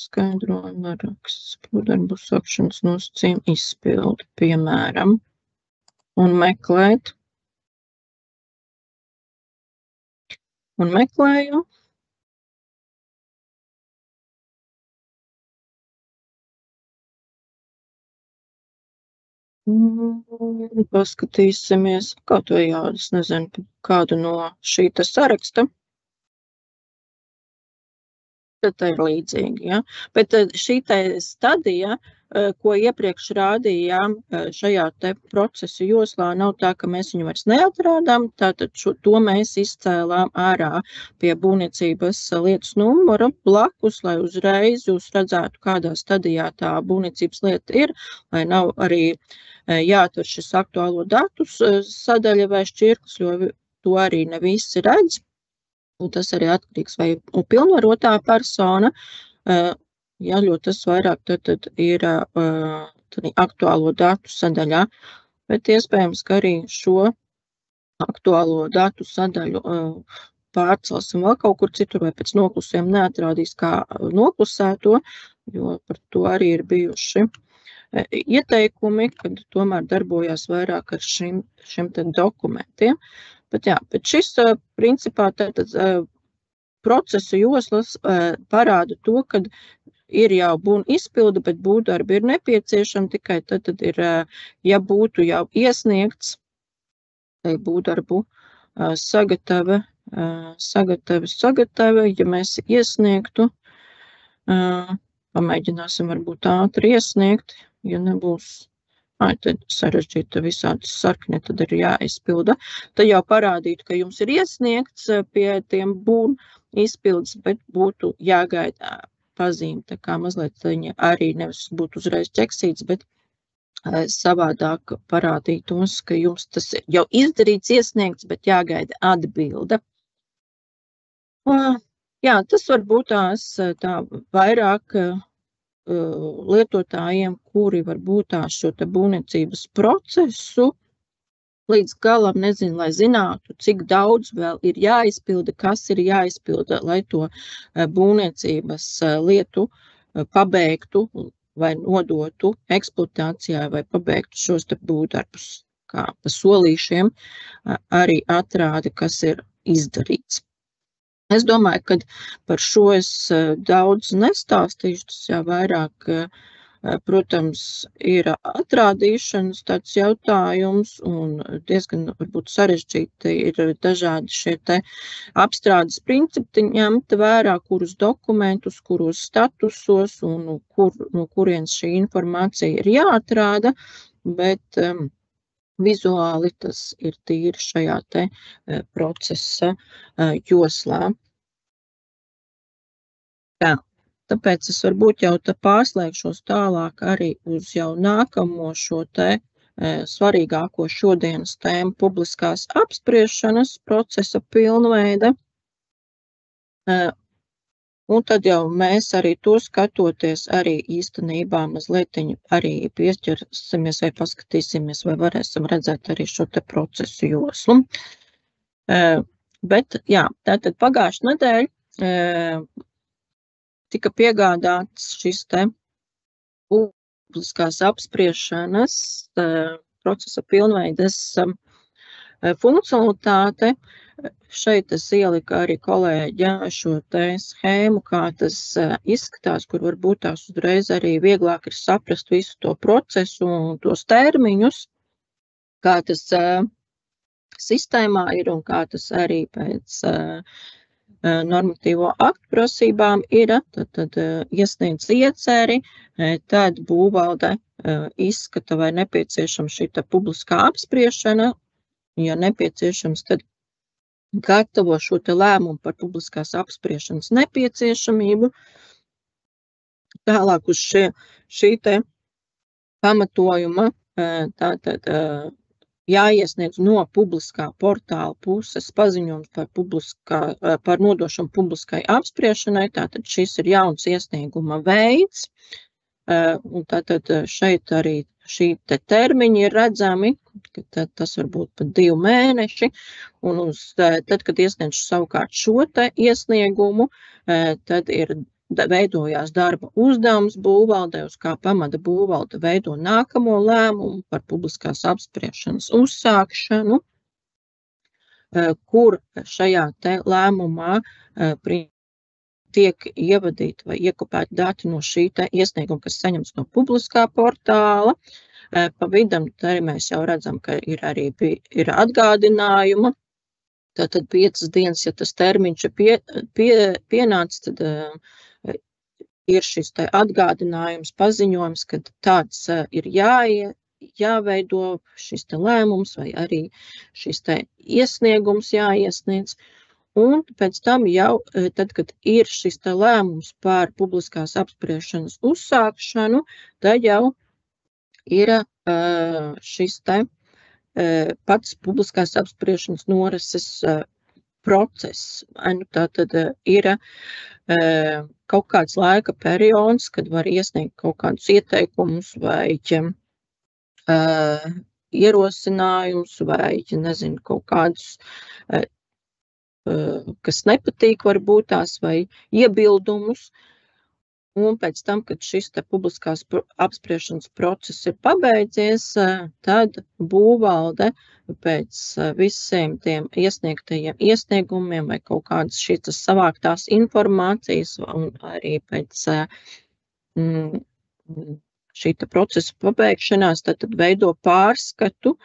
Skaidrojuma raksts, būvdarbu sākšanas nosacījuma izpildi, piemēram, un meklēt. Un meklēju. Paskatīsimies, kaut vai jā, es nezinu, kādu no šī te saraksta. Tad tā ir līdzīgi, ja? Bet šī te stadija, ko iepriekš rādījām šajā te procesu joslā, nav tā, ka mēs viņu vairs neatrādām, tātad to mēs izcēlām ārā pie būvniecības lietas numura blakus, lai uzreiz jūs redzētu, kādā stadijā tā būvniecības lieta ir, lai nav arī jāatver šis aktuālo datus sadaļa vai šķirklis, jo to arī ne visi redz. Un tas arī atkarīgs vai pilnvarotā persona, ja, jo tas vairāk tad ir aktuālo datu sadaļā. bet iespējams, ka arī šo aktuālo datu sadaļu pārcelsim vēl kaut kur citur vai pēc noklusiem neatrādīs kā noklusēto, jo par to arī ir bijuši ieteikumi, kad tomēr darbojās vairāk ar šiem te dokumentiem. Bet jā, bet šis principā tātad procesu joslas parāda to, kad ir jau būna izpilda, bet būvdarbi ir nepieciešami, tikai tad ir, ja būtu jau iesniegts būvdarbu sagatave, ja mēs iesniegtu, pamēģināsim varbūt ātri iesniegt, ja nebūs, tad sarežģīta visādi sarkni, tad ir jāizpilda. Tad jau parādītu, ka jums ir iesniegts pie tiem būn izpildes, bet būtu jāgaida pazīme, tā kā mazliet viņa arī nevis būtu uzreiz ķeksīts, bet savādāk parādītos, ka jums tas jau izdarīts, iesniegts, bet jāgaida atbilde. Jā, tas var būt tā vairāk lietotājiem, kuri varbūt šo te būvniecības procesu līdz galam nezinu, lai zinātu, cik daudz vēl ir jāizpilda, kas ir jāizpilda, lai to būvniecības lietu pabeigtu vai nodotu eksploatācijā vai pabeigtu šos te būvdarbus, kā pa solīšiem arī atrāda, kas ir izdarīts. Es domāju, ka par šo es daudz nestāstīšu, tas jau vairāk, protams, ir atrādīšanas tāds jautājums un diezgan varbūt sarežģīti ir dažādi šie te apstrādes principi ņemt vērā, kurus dokumentus, kuros statusos un no kurienes šī informācija ir jāatrāda, bet vizuāli tas ir tīri šajā te procesa joslā. Jā, tāpēc es varbūt jau pārslēgšos tālāk arī uz jau nākamo šo te svarīgāko šodienas tēmu publiskās apspriešanas procesa pilnveide. Un tad jau mēs arī to skatoties arī īstenībā mazlietiņu arī piesķersimies vai paskatīsimies, vai varēsim redzēt arī šo te procesu joslu. Bet, jā, tātad pagājušā nedēļa tika piegādāts šis te publiskās apspriešanas procesa pilnveides funkcionalitāte. Šeit es ieliku arī kolēģi šo te schēmu, kā tas izskatās, kur varbūt tās uzreiz arī vieglāk ir saprast visu to procesu un tos termiņus, kā tas sistēmā ir un kā tas arī pēc normatīvo aktu prasībām ir, tad iesniedz ieceri, tad būvvalde izskata, vai nepieciešama šī publiskā apspriešana, ja nepieciešams, tad gatavo šo te lēmumu par publiskās apspriešanas nepieciešamību. Tālāk uz šī te pamatojuma, tātad jāiesniedz no publiskā portāla puses paziņojums par nodošanu publiskai apspriešanai, tātad šis ir jauns iesnieguma veids, un tātad šeit arī šī te termiņi ir redzami, ka tas var būt pat 2 mēneši, un tad, kad iesniedz savukārt šo te iesniegumu, tad ir veidojās darba uzdevums būvvaldē, uz kā pamata būvvalde veido nākamo lēmumu par publiskās apspriešanas uzsākšanu, kur šajā te lēmumā tiek ievadīti vai iekopēti dati no šī te iesnieguma, kas saņemts no publiskā portāla. Pa vidam arī mēs jau redzam, ka ir arī atgādinājuma. Tātad 5 dienas, ja tas termiņš ir pienācis, tad ir šis te atgādinājums, paziņojums, kad tāds ir jāveido šis te lēmums vai arī šis te iesniegums jāiesniedz. Un pēc tam jau, tad, kad ir šis te lēmums par publiskās apspriešanas uzsākšanu, tad jau ir šis te pats publiskās apspriešanas norises process. Tātad ir kaut kāds laika periods, kad var iesniegt kaut kādus ieteikumus vai ierosinājumus vai, nezinu, kaut kādus, kas nepatīk varbūt tās, vai iebildumus. Un pēc tam, kad šis te publiskās apspriešanas process ir pabeidzies, tad būvvalde pēc visiem tiem iesniegtajiem iesniegumiem vai kaut kādas šīs savāktās informācijas un arī pēc šī procesa pabeigšanās, tad veido pārskatu,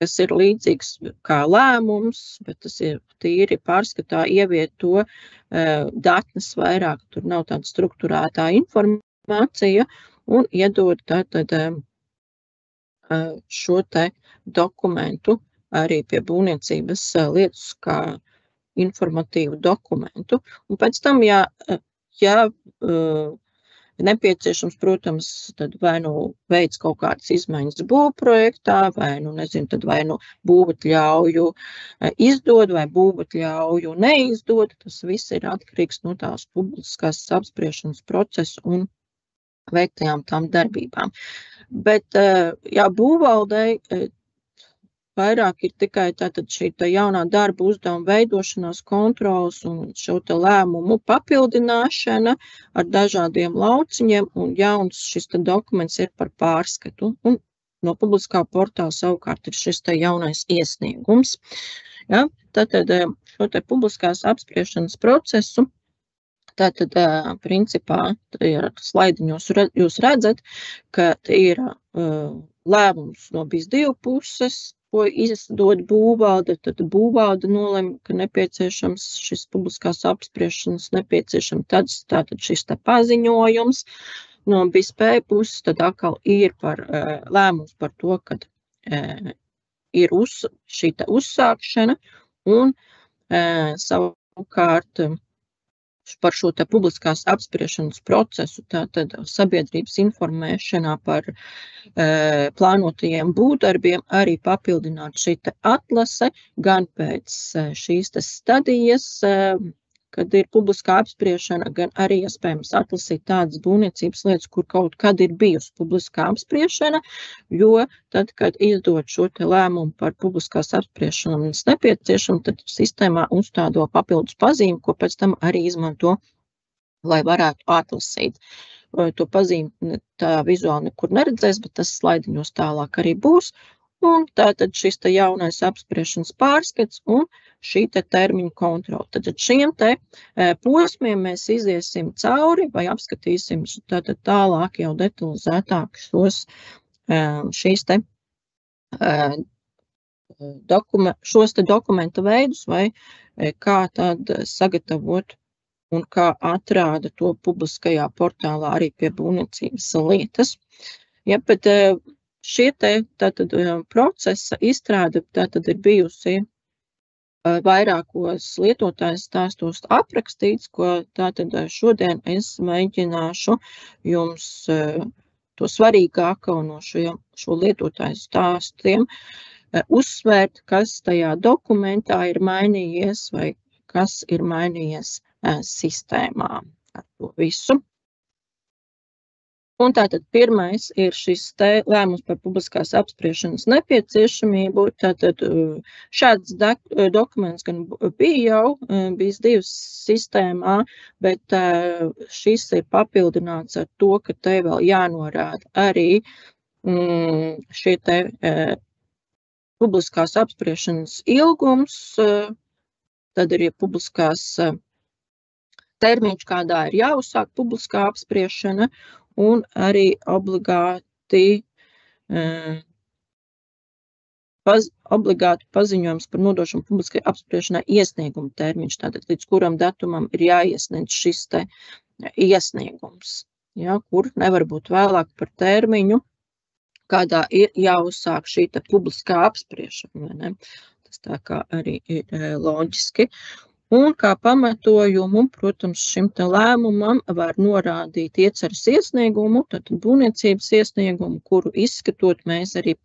kas ir līdzīgs kā lēmums, bet tas ir tīri pārskatā ievieto datnes vairāk, tur nav tāda strukturētā informācija, un iedod tātad šo te dokumentu arī pie būvniecības lietas kā informatīvu dokumentu. Un pēc tam, ja nepieciešams, protams, tad vai nu veids kaut kādas izmaiņas būvprojektā, vai nu, nezinu, tad vai nu būvatļauju izdod vai būvatļauju neizdod. Tas viss ir atkarīgs no tās publiskās apspriešanas procesa un veiktajām tām darbībām. Bet, jā, būvvaldei vairāk ir tikai tātad šī jaunā darba uzdevuma veidošanās kontrols un šo te lēmumu papildināšana ar dažādiem lauciņiem, un jauns šis te dokuments ir par pārskatu. Un no publiskā portāla savukārt ir šis te jaunais iesniegums. Ja? Tātad šo te publiskās apspriešanas procesu, tātad principā slaidiņos jūs redzat, ka ir lēmums no BIS2 puses, ko izdod būvvalde, tad būvvalde nolem, ka nepieciešams šis publiskās apspriešanas nepieciešams, tātad šis te paziņojums. No BIS-P puses tad atkal ir par lēmums par to, kad ir šī te uzsākšana un savukārt par šo te publiskās apspriešanas procesu, tātad sabiedrības informēšanā par plānotajiem būvdarbiem, arī papildināt šī te atlase, gan pēc šīs te stadijas, kad ir publiskā apspriešana, gan arī iespējams atlasīt tādas būvniecības lietas, kur kaut kad ir bijusi publiskā apspriešana, jo tad, kad izdod šo te lēmumu par publiskās apspriešanas nepieciešamu, tad sistēmā uzstādo papildus pazīmi, ko pēc tam arī izmanto, lai varētu atlasīt. To pazīmi tā vizuāli nekur neredzēs, bet tas slaidiņos tālāk arī būs. Un tātad šis te jaunais apspriešanas pārskats un šī te termiņu kontrola. Tad šiem te posmiem mēs iziesim cauri vai apskatīsim tātad tālāk jau detalizētāk šos te dokumenta veidus vai kā tad sagatavot un kā atrāda to publiskajā portālā arī pie būvniecības lietas. Ja, bet šie te tātad procesa izstrāde tātad ir bijusi vairākos lietotājs stāstos aprakstīts, ko tātad šodien es mēģināšu jums to svarīgāko no šo lietotāju stāstiem uzsvērt, kas tajā dokumentā ir mainījies vai kas ir mainījies sistēmā ar to visu. Un tātad pirmais ir šis te lēmums par publiskās apspriešanas nepieciešamību. Tātad šāds dokuments gan bija jau BIS2 sistēmā, bet šis ir papildināts ar to, ka te vēl jānorāda arī šie te publiskās apspriešanas ilgums, tad arī publiskās termiņš, kādā ir jāuzsāk publiskā apspriešana, un arī obligāti paziņojums par nodošanu publiskai apspriešanai iesnieguma termiņš, tātad līdz kuram datumam ir jāiesniedz šis te iesniegums, ja, kur nevar būt vēlāk par termiņu, kādā ir jāuzsāk šī te publiskā apspriešana, vai ne? Tas tā kā arī ir loģiski. Un kā pamatojumu, protams, šim te lēmumam var norādīt ieceres iesniegumu, tātad būvniecības iesniegumu, kuru izskatot mēs arī,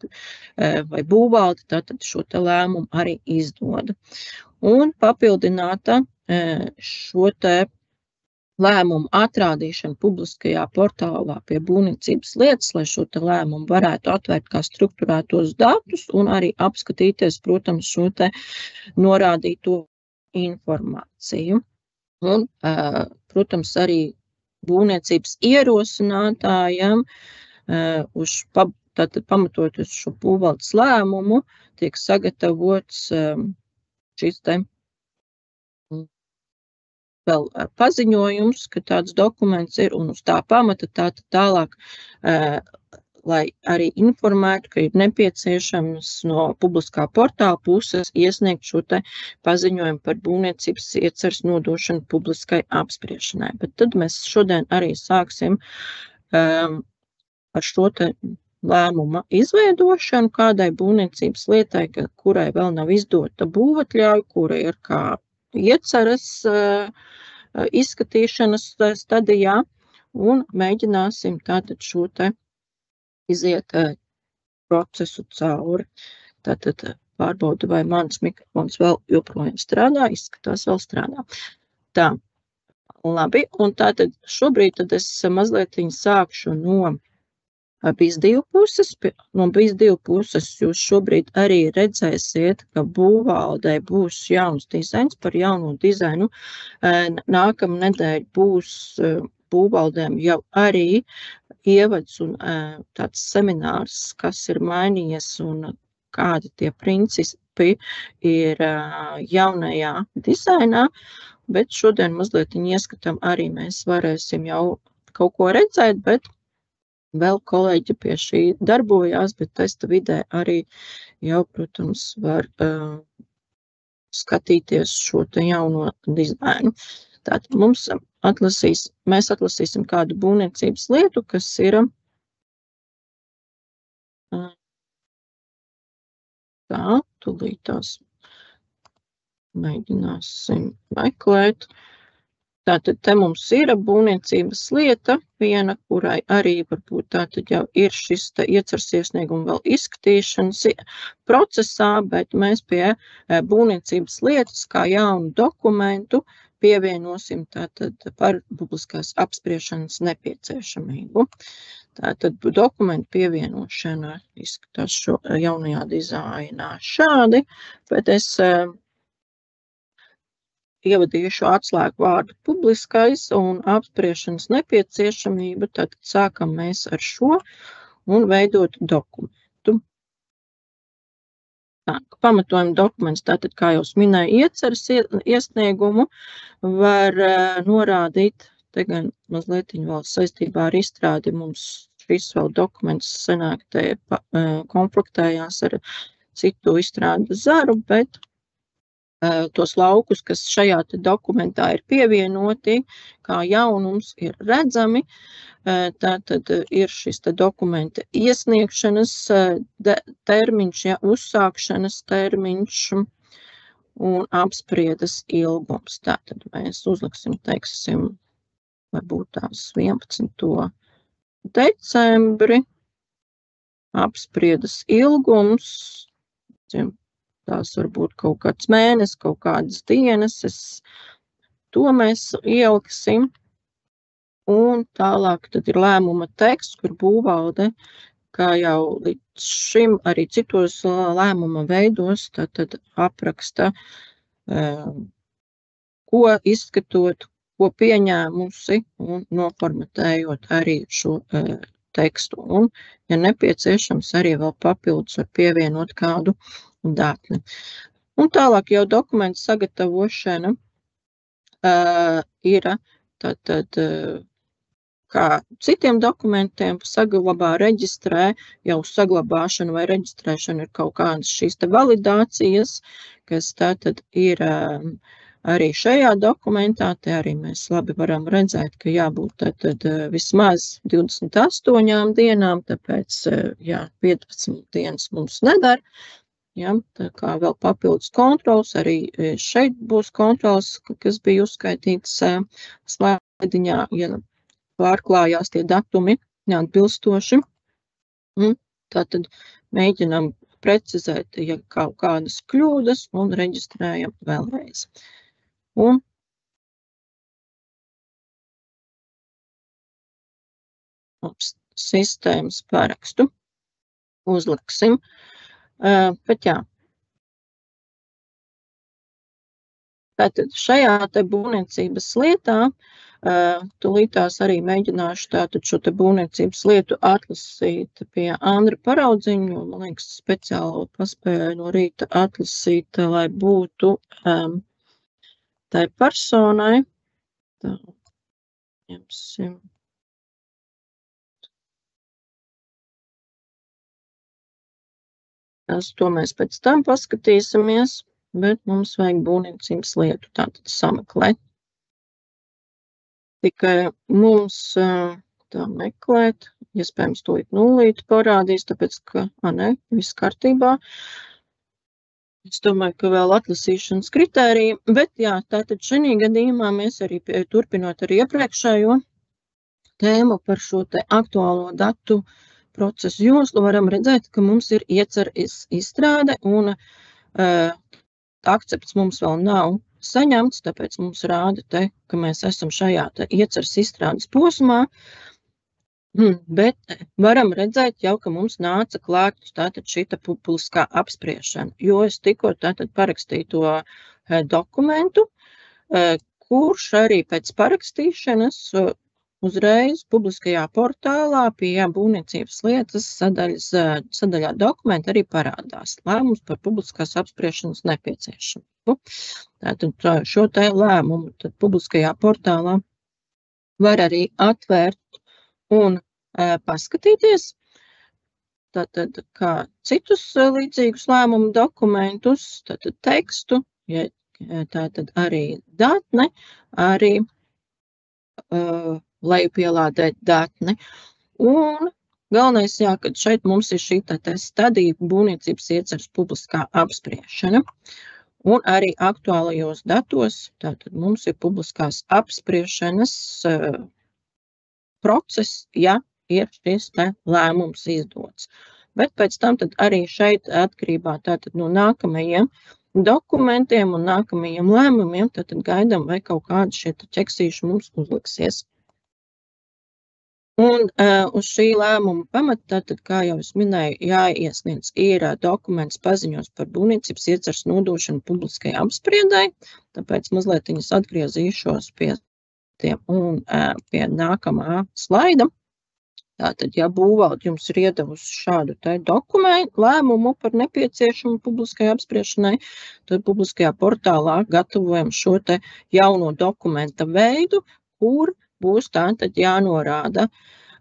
vai būvvalde, tātad šo te lēmumu arī izdoda. Un papildināta šo te lēmumu atrādīšanu publiskajā portālā pie būvniecības lietas, lai šo te lēmumu varētu atvērt kā strukturētos datus un arī apskatīties, protams, šo te norādīto informāciju. Un, protams, arī būvniecības ierosinātājiem tātad pamatot uz šo būvvaldes lēmumu tiek sagatavots šis te vēl paziņojums, ka tāds dokuments ir, un uz tā pamata tātad tālāk, lai arī informētu, ka ir nepieciešams no publiskā portāla puses iesniegt šo te paziņojumu par būvniecības ieceres nodošanu publiskai apspriešanai. Bet tad mēs šodien arī sāksim ar šo te lēmuma izveidošanu kādai būvniecības lietai, kurai vēl nav izdota būvatļauja, kura ir kā ieceres izskatīšanas stadijā, un mēģināsim tātad šo te iziet procesu cauri. Tātad pārbaudu, vai mans mikrofons vēl joprojām strādā, izskatās vēl strādā. Tā, labi, un tātad šobrīd tad es mazliet sākšu no BIS2 puses. No BIS2 puses jūs šobrīd arī redzēsiet, ka būvvaldē būs jauns dizains. Par jauno dizainu nākamnedēļ būs būvvaldēm jau arī ievads un tāds seminārs, kas ir mainījies un kādi tie principi ir jaunajā dizainā, bet šodien mazliet ieskatām arī mēs varēsim jau kaut ko redzēt, bet vēl kolēģi pie šī darbojās, bet testa vidē arī jau, protams, var skatīties šo te jauno dizainu. Tātad mēs atlasīsim kādu būvniecības lietu, kas ir tā, tūlītās mēģināsim meklēt. Tātad te mums ir būvniecības lieta viena, kurai arī varbūt tātad jau ir šis te ieceres iesnieguma vēl izskatīšanas procesā, bet mēs pie būvniecības lietas kā jaunu dokumentu pievienosim tātad par publiskās apspriešanas nepieciešamību. Tātad dokumentu pievienošana izskatās šo jaunajā dizainā šādi, bet es ievadīšu atslēgu vārdu publiskais un apspriešanas nepieciešamība, tad sākam mēs ar šo un veidot dokumentu. Tā, pamatojuma dokuments, tātad, kā jau minēju, ieceres iesniegumu var norādīt, te gan mazliet vēl saistībā ar izstrādi mums šis vēl dokuments senāk te konfliktējās ar citu izstrādes zaru, bet tos laukus, kas šajā te dokumentā ir pievienoti, kā jaunums ir redzami, tātad ir šis te dokumenta iesniegšanas termiņš, ja, uzsākšanas termiņš un apspriedes ilgums. Tātad mēs uzliksim, teiksim, varbūt tās 11. decembri, apspriedes ilgums, tās varbūt kaut kāds mēnesis, kaut kādas dienas, to mēs ieliksim, un tālāk tad ir lēmuma teksts, kur būvvalde, kā jau līdz šim arī citos lēmuma veidos, tad apraksta, ko izskatot, ko pieņēmusi un noformatējot arī šo tekstu. Un, ja nepieciešams, arī vēl papildus var pievienot kādu dātni. Un tālāk jau dokumentu sagatavošana ir tātad, kā citiem dokumentiem, saglabā, reģistrē, jau saglabāšana vai reģistrēšana ir kaut kādas šīs te validācijas, kas tātad ir arī šajā dokumentā. Te arī mēs labi varam redzēt, ka jābūt tātad vismaz 28 dienām, tāpēc, jā, 15 dienas mums nedara. Ja, tā kā vēl papildus kontrols, arī šeit būs kontrols, kas bija uzskaitīts slaidiņā, ja pārklājās tie datumi neatbilstoši. Tātad mēģinam precizēt, ja kaut kādas kļūdas un reģistrējam vēlreiz. Un sistēmas parakstu uzliksim. Bet jā. Tātad šajā te būvniecības lietā tūlītās arī mēģināšu tātad šo te būvniecības lietu atlasīt pie Andra Paraudziņa, jo, man liekas, speciāli paspēju no rīta atlasīt, lai būtu tai personai. Tā, ņemsim. To mēs pēc tam paskatīsimies. Bet mums vajag būvniecības lietu tātad sameklēt. Tikai mums tā meklēt, iespējams tūlīt nulīti parādīs, tāpēc, ka, viss kārtībā. Es domāju, ka vēl atlasīšanas kritērija, bet jā, tātad šajā gadījumā mēs arī turpinot ar iepriekšējo tēmu par šo te aktuālo datu procesu joslu, varam redzēt, ka mums ir ieceres izstrāde un akcepts mums vēl nav saņemts, tāpēc mums rāda te, ka mēs esam šajā te ieceres izstrādes posmā, bet varam redzēt jau, ka mums nāca klāt tātad šita publiskā apspriešana, jo es tikko tātad parakstīju to dokumentu, kurš arī pēc parakstīšanas uzreiz publiskajā portālā pie būvniecības lietas sadaļā dokumenti arī parādās. Lēmums par publiskās apspriešanas nepieciešamību. Tātad šo te lēmumu tad publiskajā portālā var arī atvērt un paskatīties. Tātad kā citus līdzīgus lēmumu dokumentus, tātad tekstu, tātad arī datne, arī lejupielādēt datni. Un galvenais, jā, kad šeit mums ir šī stadija būvniecības ieceres publiskā apspriešana. Un arī aktuālajos datos, tātad mums ir publiskās apspriešanas process, ja ir šis te lēmums izdots. Bet pēc tam tad arī šeit atkarībā tātad no nākamajiem dokumentiem un nākamajiem lēmumiem, tad gaidām, vai kaut kādi šie ķeksīši mums uzliksies. Un uz šī lēmuma pamata, tad, kā jau es minēju, jāiesniedz ir dokuments paziņos par būvniecības ieceres nodošanu publiskai apspriedai, tāpēc mazliet atgriezīšos pie tiem un pie nākamā slaida. Tātad, ja būvvalde jums ir iedevusi šādu dokumentu lēmumu par nepieciešamu publiskai apspriešanai, tad publiskajā portālā gatavojam šo te jauno dokumenta veidu, kur būs tātad jānorāda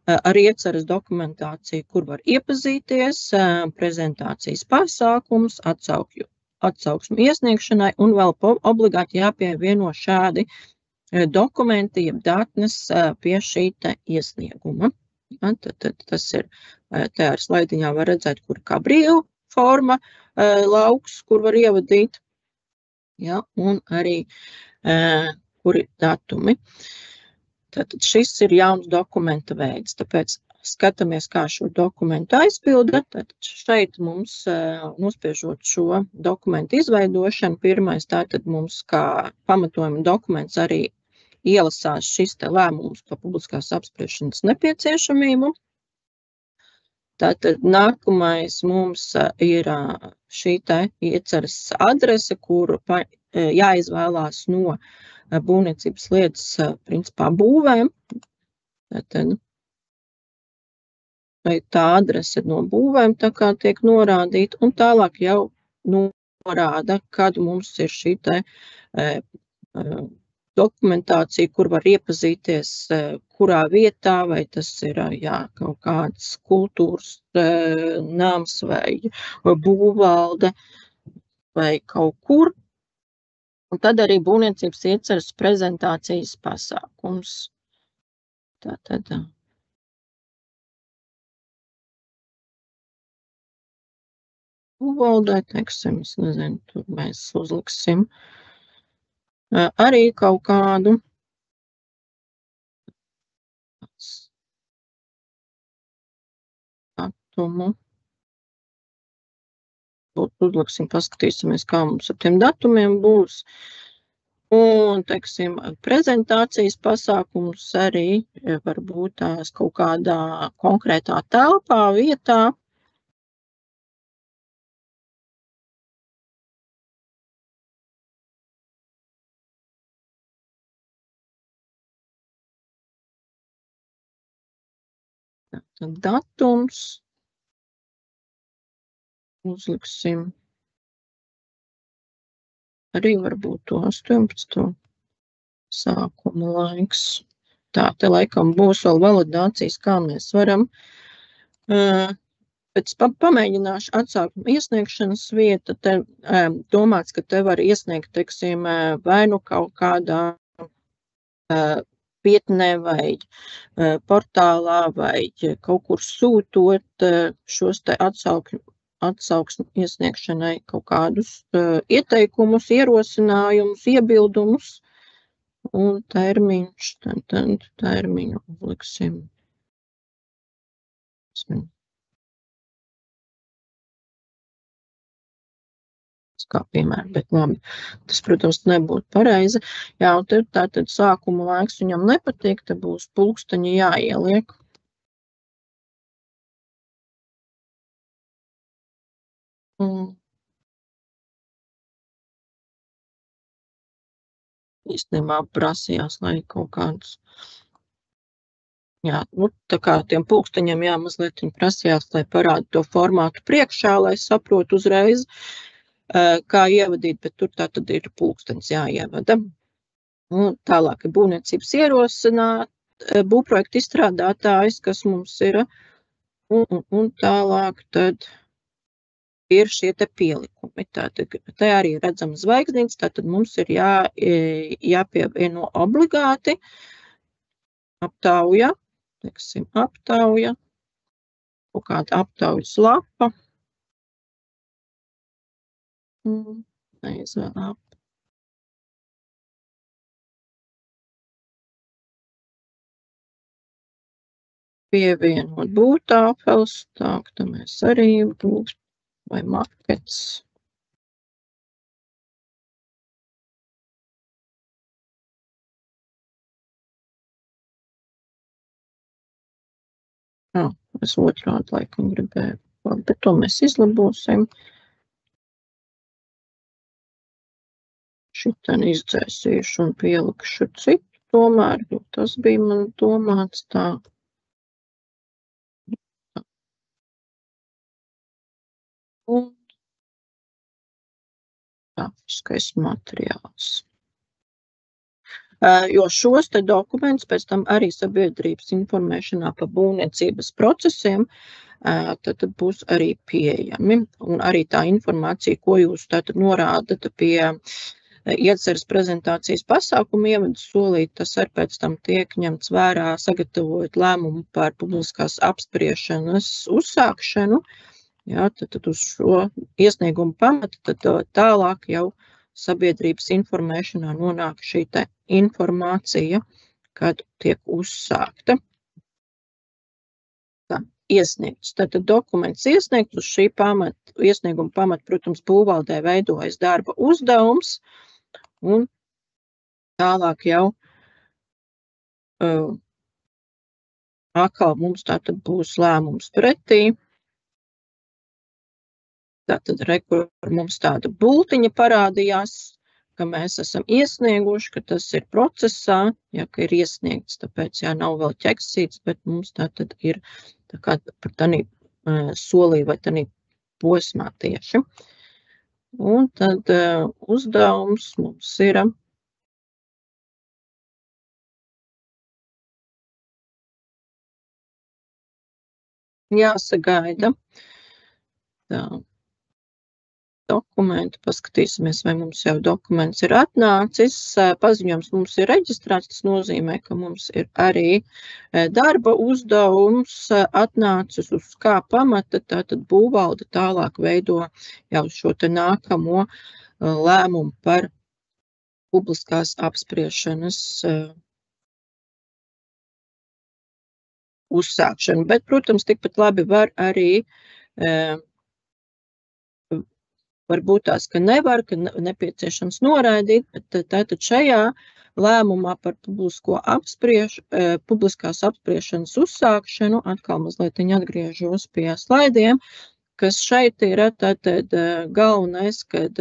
ar ieceres dokumentāciju, kur var iepazīties, prezentācijas pasākums, atsauksmu iesniegšanai un vēl obligāti jāpievieno šādi dokumenti, jeb datnes pie šī te iesnieguma. Tad tas ir, te ar slaidiņā var redzēt, kur kā brīva forma lauks, kur var ievadīt, ja, un arī kur ir datumi. Tātad šis ir jauns dokumenta veids, tāpēc skatāmies, kā šo dokumentu aizpilda. Tātad šeit mums, nospiežot šo dokumentu izveidošanu, pirmais tātad mums kā pamatojuma dokuments arī ielasās šis te lēmums par publiskās apspriešanas nepieciešamību. Tātad nākamais mums ir šī te ieceres adrese, kuru jāizvēlās no būvniecības lietas, principā, būvēm. Tātad tā adrese no būvēm tā kā tiek norādīta, un tālāk jau norāda, kad mums ir šī te dokumentācija, kur var iepazīties, kurā vietā, vai tas ir, jā, kaut kāds kultūras nams vai būvvalde vai kaut kur. Un tad arī būvniecības ieceres prezentācijas pasākums. Tātad. Būvvaldē, teiksim, es nezinu, tur mēs uzliksim arī kaut kādu datumu. Uzliksim, paskatīsimies, kā mums ar tiem datumiem būs. Un, teiksim, prezentācijas pasākums arī var būt tās kaut kādā konkrētā telpā, vietā. Tad datums uzliksim arī varbūt to 18. sākuma laiks. Tā, te laikam būs vēl validācijas, kā mēs varam. Pēc pamēģināšu atsākt iesniegšanas vieta. Te domāts, ka te var iesniegt, teiksim, vai nu kaut kādā vietnē vai portālā vai kaut kur sūtot šos te atsauksmi iesniegšanai kaut kādus ieteikumus, ierosinājumus, iebildumus. Un termiņš, tad termiņu liksim. Kā piemēram, bet labi, tas, protams, nebūtu pareizi. Jā, un tātad sākuma laiks viņam nepatīk, te būs pulksteņi jāieliek. Īstenībā prasījās, lai kaut kāds, jā, nu, tā kā tiem pulksteņiem mazliet prasījās, lai parāda to formātu priekšā, lai saprotu uzreiz, kā ievadīt, bet tur tā tad ir pulkstenis jāievada. Un tālāk ir būvniecības ierosināt, būvprojektu izstrādātājs, kas mums ir, un tālāk tad ir šie te pielikumi. Tātad, te arī redzam zvaigznītes, tātad mums ir jāpievieno obligāti aptauja, teiksim, aptauja, kaut kāda aptaujas lapa. Neizvēl pievienot būvtāfeles, tā, ka mēs arī būs vai makets. Es otrādi laikam gribēju, bet to mēs izlabosim. Šitan izdzēsīšu un pielikšu citu tomēr, jo tas bija man domāts tā. Un grafiskais materiāls. Jo šos te dokumentus pēc tam arī sabiedrības informēšanā par būvniecības procesiem, tad būs arī pieejami. Un arī tā informācija, ko jūs tātad norādat pie ieceres prezentācijas pasākumu ievadu solīt, tas arī pēc tam tiek ņemts vērā, sagatavojot lēmumu par publiskās apspriešanas uzsākšanu. Jā, tad uz šo iesniegumu pamata, tad tālāk jau sabiedrības informēšanā nonāk šī te informācija, kad tiek uzsākta. Tā, iesniegts. Tātad dokuments iesniegts uz šī iesnieguma pamata, protams, būvvaldē veidojas darba uzdevums, un tālāk jau atkal mums tātad būs lēmums pretī. Tātad rekur mums tāda bultiņa parādījās, ka mēs esam iesnieguši, ka tas ir procesā, ja, ka ir iesniegts, tāpēc, jā, nav vēl ķeksīts, bet mums tātad ir tā kā par tanī solī vai tanī posmā tieši. Un tad uzdevums mums ir jāsagaida. Tā. Dokumentu, paskatīsimies, vai mums jau dokuments ir atnācis. Paziņojums mums ir reģistrēts, tas nozīmē, ka mums ir arī darba uzdevums atnācis uz kā pamata, tātad būvvalde tālāk veido jau šo te nākamo lēmumu par publiskās apspriešanas uzsākšanu. Bet, protams, tikpat labi var arī varbūt tās, ka nevar, ka nepieciešams noraidīt, bet tātad šajā lēmumā par publiskās apspriešanas uzsākšanu, atkal mazliet atgriežos pie slaidiem, kas šeit ir tātad galvenais, kad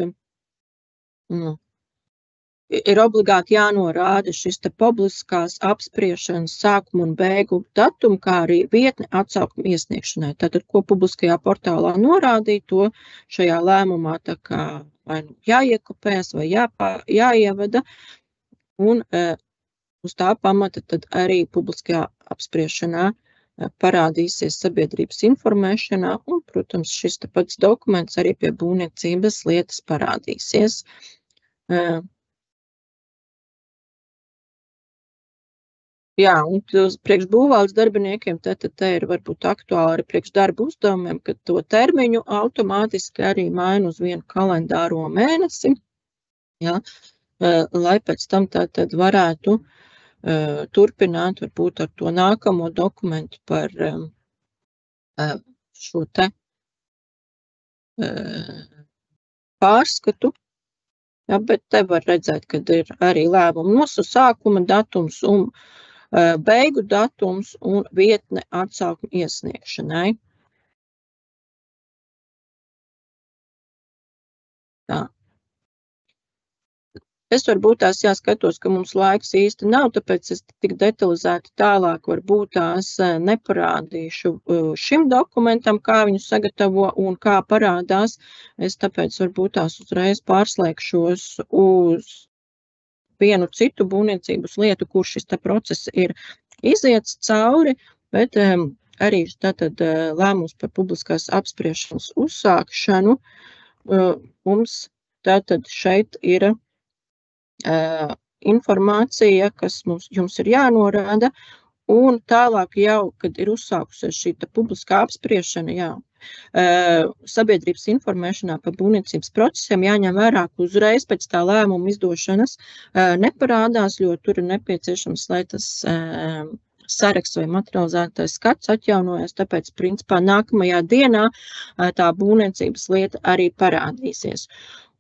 ir obligāti jānorāda šis te publiskās apspriešanas sākuma un beigu datumu, kā arī vietne atsaukuma iesniegšanai. Tātad, ko publiskajā portālā norādīja, to šajā lēmumā tā kā vai jāiekopēs vai jāievada, un uz tā pamata tad arī publiskajā apspriešanā parādīsies sabiedrības informēšanā, un, protams, šis te pats dokuments arī pie būvniecības lietas parādīsies. Jā, un priekš būvvaldes darbiniekiem te ir varbūt aktuāli arī priekš darba uzdevumiem, ka to termiņu automātiski arī maina uz vienu kalendāro mēnesi, jā, lai pēc tam tad varētu turpināt varbūt ar to nākamo dokumentu par šo te pārskatu. Jā, bet te var redzēt, kad ir arī lēmuma sākuma datums un beigu datums un vietne atsaukuma iesniegšanai. Tā. Es varbūt tās jāskatos, ka mums laiks īsti nav, tāpēc es tik detalizēti tālāk varbūt tās neparādīšu šim dokumentam, kā viņu sagatavo un kā parādās. Es tāpēc varbūt tās uzreiz pārslēgšos uz vienu citu būvniecības lietu, kur šis te process ir iziets cauri, bet arī tātad lēmums par publiskās apspriešanas uzsākšanu mums tātad šeit ir informācija, kas jums ir jānorāda, un tālāk jau, kad ir uzsākusies šī publiskā apspriešana, jā, sabiedrības informēšanā par būvniecības procesiem jāņem vērā, ka uzreiz pēc tā lēmuma izdošanas neparādās, jo tur ir nepieciešams, lai tas saraksts vai materializētais skats atjaunojas, tāpēc, principā, nākamajā dienā tā būvniecības lieta arī parādīsies.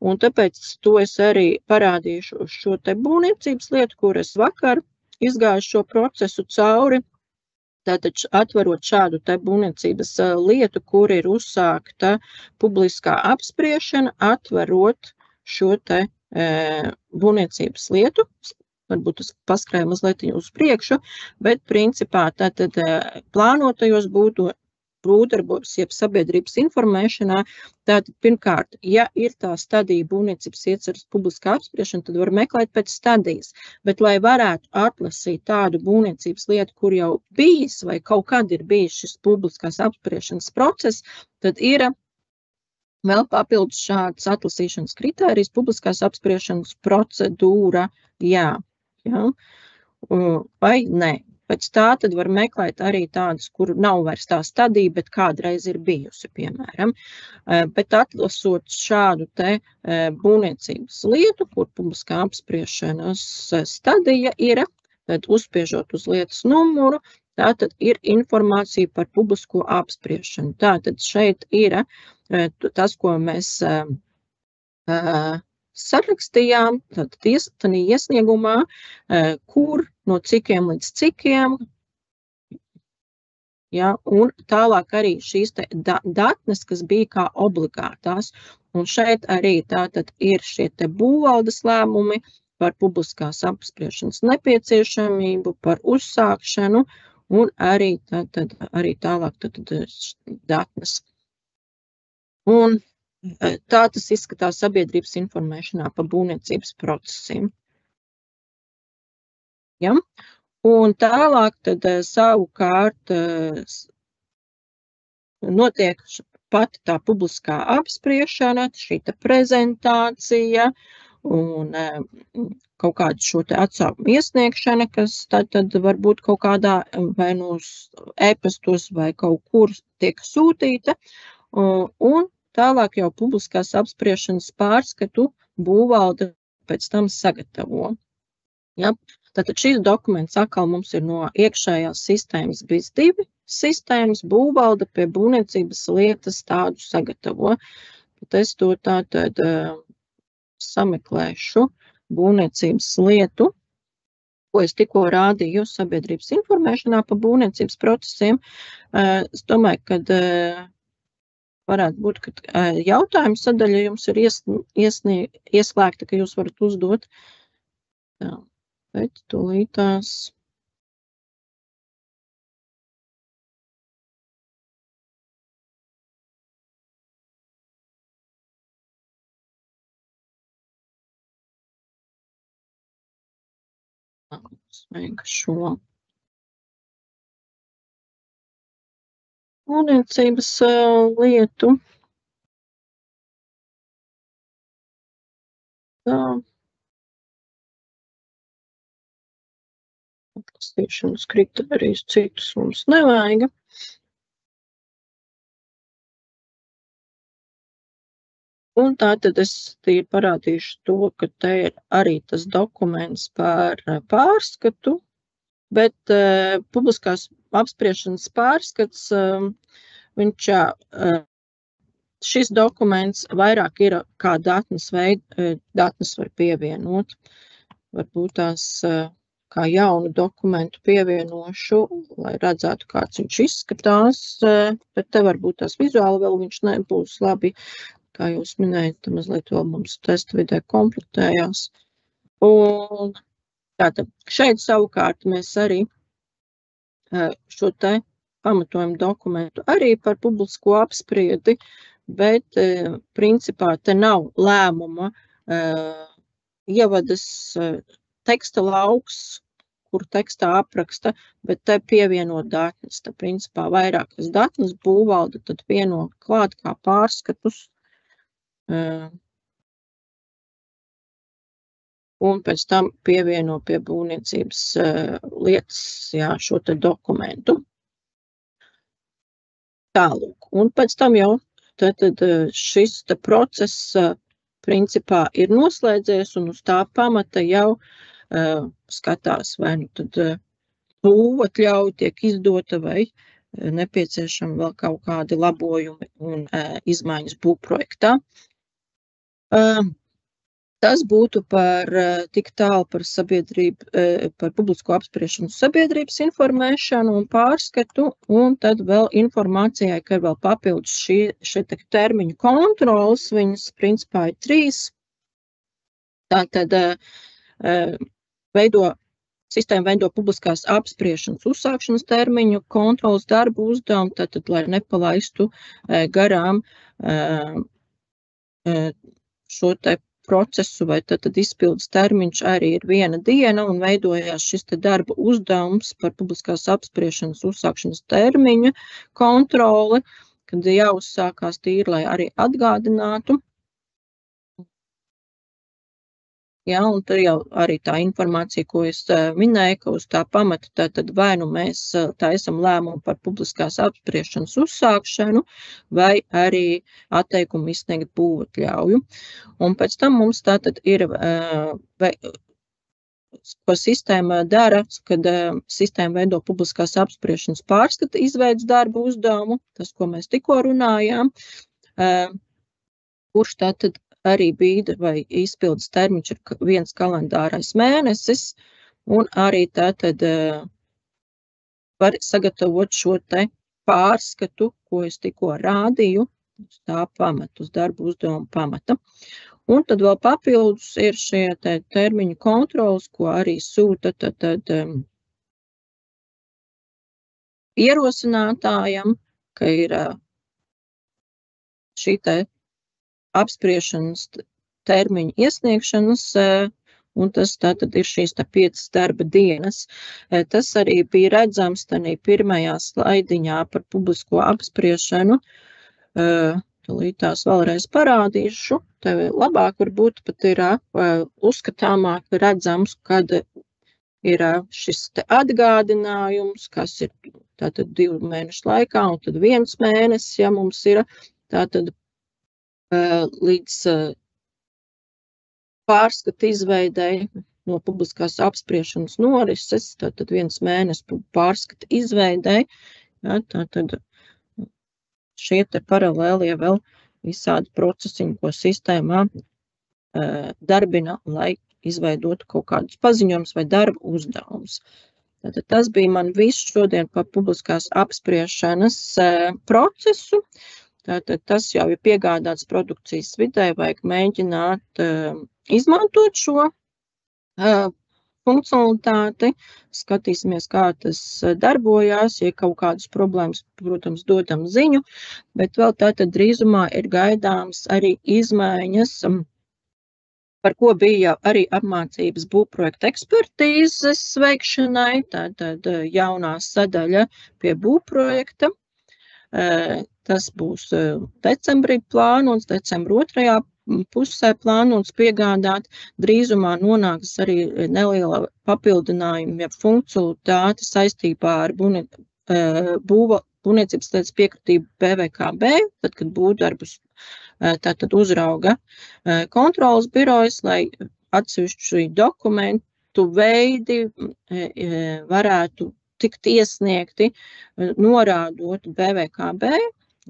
Un tāpēc to es arī parādīšu uz šo te būvniecības lietu, kur es vakar izgāju šo procesu cauri. Tātad atverot šādu te būvniecības lietu, kur ir uzsākta publiskā apspriešana, atverot šo te būvniecības lietu, varbūt es paskrēju mazliet uz priekšu, bet principā tātad plānotajos būvdarbos, jeb sabiedrības informēšanā, tātad pirmkārt, ja ir tā stadija būvniecības ieceras publiskā apspriešana, tad var meklēt pēc stadijas, bet lai varētu atlasīt tādu būvniecības lietu, kur jau bijis vai kaut kad ir bijis šis publiskās apspriešanas process, tad ir vēl papildus šāds atlasīšanas kritērijs, publiskās apspriešanas procedūra, jā, vai nē. Pēc tā tad var meklēt arī tādas, kur nav vairs tā stadija, bet kādreiz ir bijusi, piemēram. Bet atlasot šādu te būvniecības lietu, kur publiskā apspriešanas stadija ir, tad uzspiežot uz lietas numuru, tātad ir informācija par publisko apspriešanu. Tātad šeit ir tas, ko mēs sarakstījām, tātad iesniegumā, kur, no cikiem līdz cikiem, ja, un tālāk arī šīs te datnes, kas bija kā obligātās, un šeit arī tātad ir šie te būvvaldes lēmumi par publiskās apspriešanas nepieciešamību, par uzsākšanu, un arī tālāk datnes. Un tā tas izskatās sabiedrības informēšanā par būvniecības procesiem. Ja? Un tālāk tad savukārt notiek pati tā publiskā apspriešana, šī prezentācija un kaut kāda šo te atsaukumu iesniegšana, kas tad var būt kaut kādā vai no e-pastos vai kaut kur tiek sūtīta, un tālāk jau publiskās apspriešanas pārskatu būvvalde pēc tam sagatavo. Ja? Tātad šis dokuments atkal mums ir no iekšējās sistēmas BIS2 sistēmas, būvvalde pie būvniecības lietas tādu sagatavo. bet es to tātad sameklēšu būvniecības lietu, ko es tikko rādīju sabiedrības informēšanā par būvniecības procesiem. Es domāju, kad varētu būt, ka jautājumu sadaļa jums ir ieslēgta, ka jūs varat uzdot. Tā, bet tūlītās. Šo būvniecības lietu. Tā. Atlasīšanas kritērijus citus mums nevajag. Un tātad es tīri parādīšu to, ka te ir arī tas dokuments par pārskatu, bet publiskās apspriešanas pārskats, šis dokuments vairāk ir kā datnes var pievienot. Varbūt tās kā jaunu dokumentu pievienošu, lai redzētu, kāds viņš izskatās, bet te varbūt tās vizuāli vēl viņš nebūs labi. Kā jūs minējat, mazliet vēl mums testa vidē komplektējās. Un tātad šeit savukārt mēs arī šo te pamatojumu dokumentu arī par publisko apspriedi, bet principā te nav lēmuma ievadas teksta lauks, kur tekstā apraksta, bet te pievienot datnes. Te principā vairākas datnes būvvalde tad vieno klāt kā pārskatus. Un pēc tam pievieno pie būvniecības lietas šo te dokumentu. Tālūk. Un pēc tam jau tad šis te process principā ir noslēdzies un uz tā pamata jau skatās, vai nu tad būvatļauja tiek izdota vai nepieciešami vēl kaut kādi labojumi un izmaiņas būvprojektā. Tas būtu par tik tālu par sabiedrību, par publisko apspriešanu sabiedrības informēšanu un pārskatu, un tad vēl informācijai, ka ir vēl papildus šie termiņu kontrolas, viņas principā ir 3. Tātad sistēma veido publiskās apspriešanas uzsākšanas termiņu, kontrolas darbu uzdevumu, tātad, lai nepalaistu garām šo te procesu, vai tad izpildes termiņš arī ir 1 diena, un veidojās šis te darba uzdevums par publiskās apspriešanas uzsākšanas termiņa kontroli, kad jāuzsākās tīri, lai arī atgādinātu. Jā, un tad jau arī tā informācija, ko es minēju, ka uz tā pamata tad vai nu mēs taisam lēmumu par publiskās apspriešanas uzsākšanu, vai arī atteikumu izsniegt būvatļauju. Un pēc tam mums tātad ir, ko sistēma dara, kad sistēma veido publiskās apspriešanas pārskata izveidas darbu uzdevumu, tas, ko mēs tikko runājām, kurš tātad arī bīda vai izpildes termiņš ir 1 kalendārais mēnesis, un arī tātad var sagatavot šo te pārskatu, ko es tikko rādīju, uz tā pamata, uz darbu uzdevumu pamata. Un tad vēl papildus ir šie te termiņu kontrolas, ko arī sūta tad ierosinātājam, ka ir šī te apspriešanas termiņu iesniegšanas, un tas tātad ir šīs 5 darba dienas. Tas arī bija redzams tādā pirmajā slaidiņā par publisko apspriešanu. Tūlīt tās vēlreiz parādīšu. Tev labāk varbūt pat ir uzskatāmāk redzams, kad ir šis te atgādinājums, kas ir tātad 2 mēnešu laikā, un tad 1 mēnesis, ja mums ir tātad līdz pārskata izveidei no publiskās apspriešanas norises, tātad 1 mēnesis pārskata izveidei, ja, tātad šie te paralēlie vēl visādi procesiņi, ko sistēmā darbina, lai izveidotu kaut kādus paziņojumus vai darba uzdevumus. Tātad tas bija man viss šodien par publiskās apspriešanas procesu. Tātad tas jau ir piegādāts produkcijas vidē, vajag mēģināt izmantot šo funkcionalitāti, skatīsimies, kā tas darbojās, ja kaut kādas problēmas, protams, dodam ziņu, bet vēl tātad drīzumā ir gaidāms arī izmaiņas, par ko bija arī apmācības būvprojekta ekspertīzes veikšanai, tātad jaunā sadaļa pie būvprojekta. Tas būs decembrī plānots, decembra 2. pusē plānots piegādāt. Drīzumā nonāks arī neliela papildinājuma, ja funkcionalitāte saistībā ar būvniecības lietas piekritību BVKB, tad, kad būvdarbus tātad uzrauga kontrolas birojas, lai atsevišķi dokumentu veidi varētu tikt iesniegti, norādot BVKB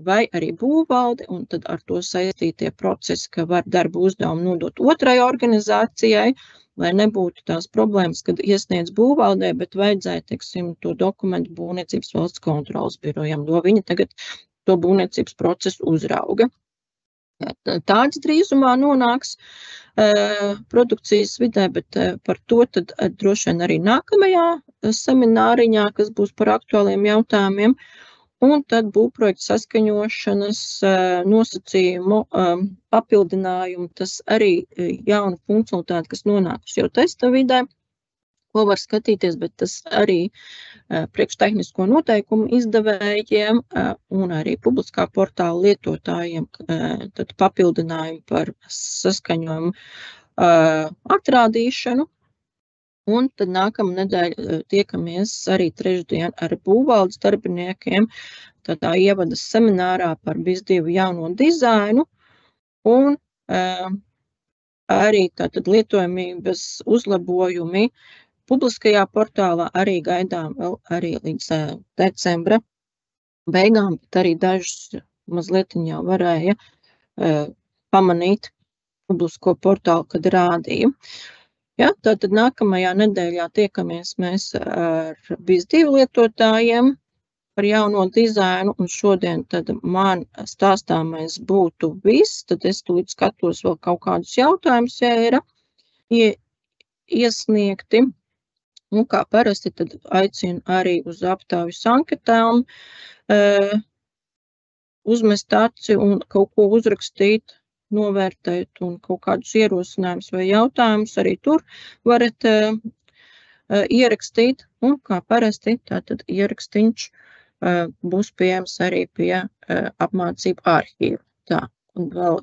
vai arī būvvaldi, un tad ar to saistītie procesi, ka var darbu uzdevumu nodot otrai organizācijai, lai nebūtu tās problēmas, kad iesniedz būvvaldē, bet vajadzēja, teiksim, to dokumentu būvniecības valsts kontrolas birojam, jo viņi tagad to būvniecības procesu uzrauga. Tāds drīzumā nonāks produkcijas vidē, bet par to tad droši vien arī nākamajā semināriņā, kas būs par aktuāliem jautājumiem, un tad būvprojekta saskaņošanas nosacījumu papildinājumu, tas arī jauna funkcionalitāte, kas nonāks jau testa vidē, ko var skatīties, bet tas arī priekštehnisko noteikumu izdevējiem un arī publiskā portāla lietotājiem tad papildinājumu par saskaņojumu atrādīšanu. Un tad nākamā nedēļa tiekamies arī trešdien ar būvvaldes darbiniekiem tādā ievadas seminārā par BIS2 jauno dizainu un arī tātad lietojamības uzlabojumi publiskajā portālā arī gaidām vēl arī līdz decembra beigām, bet arī dažus mazliet jau varēja pamanīt publisko portālu, kad rādīja. Ja, tātad nākamajā nedēļā tiekamies mēs ar BIS2 lietotājiem par jauno dizainu, un šodien tad man stāstāmais būtu viss, tad es tūlīt skatos vēl kaut kādus jautājumus, ja ir iesniegti. Un kā parasti, tad aicinu arī uz aptaujas anketām uzmest aci un kaut ko uzrakstīt, novērtēt un kaut kādus ierosinājumus vai jautājumus arī tur varat ierakstīt. Un kā parasti, tātad ierakstīns būs pieejams arī pie apmācību arhīva. Tā, un vēl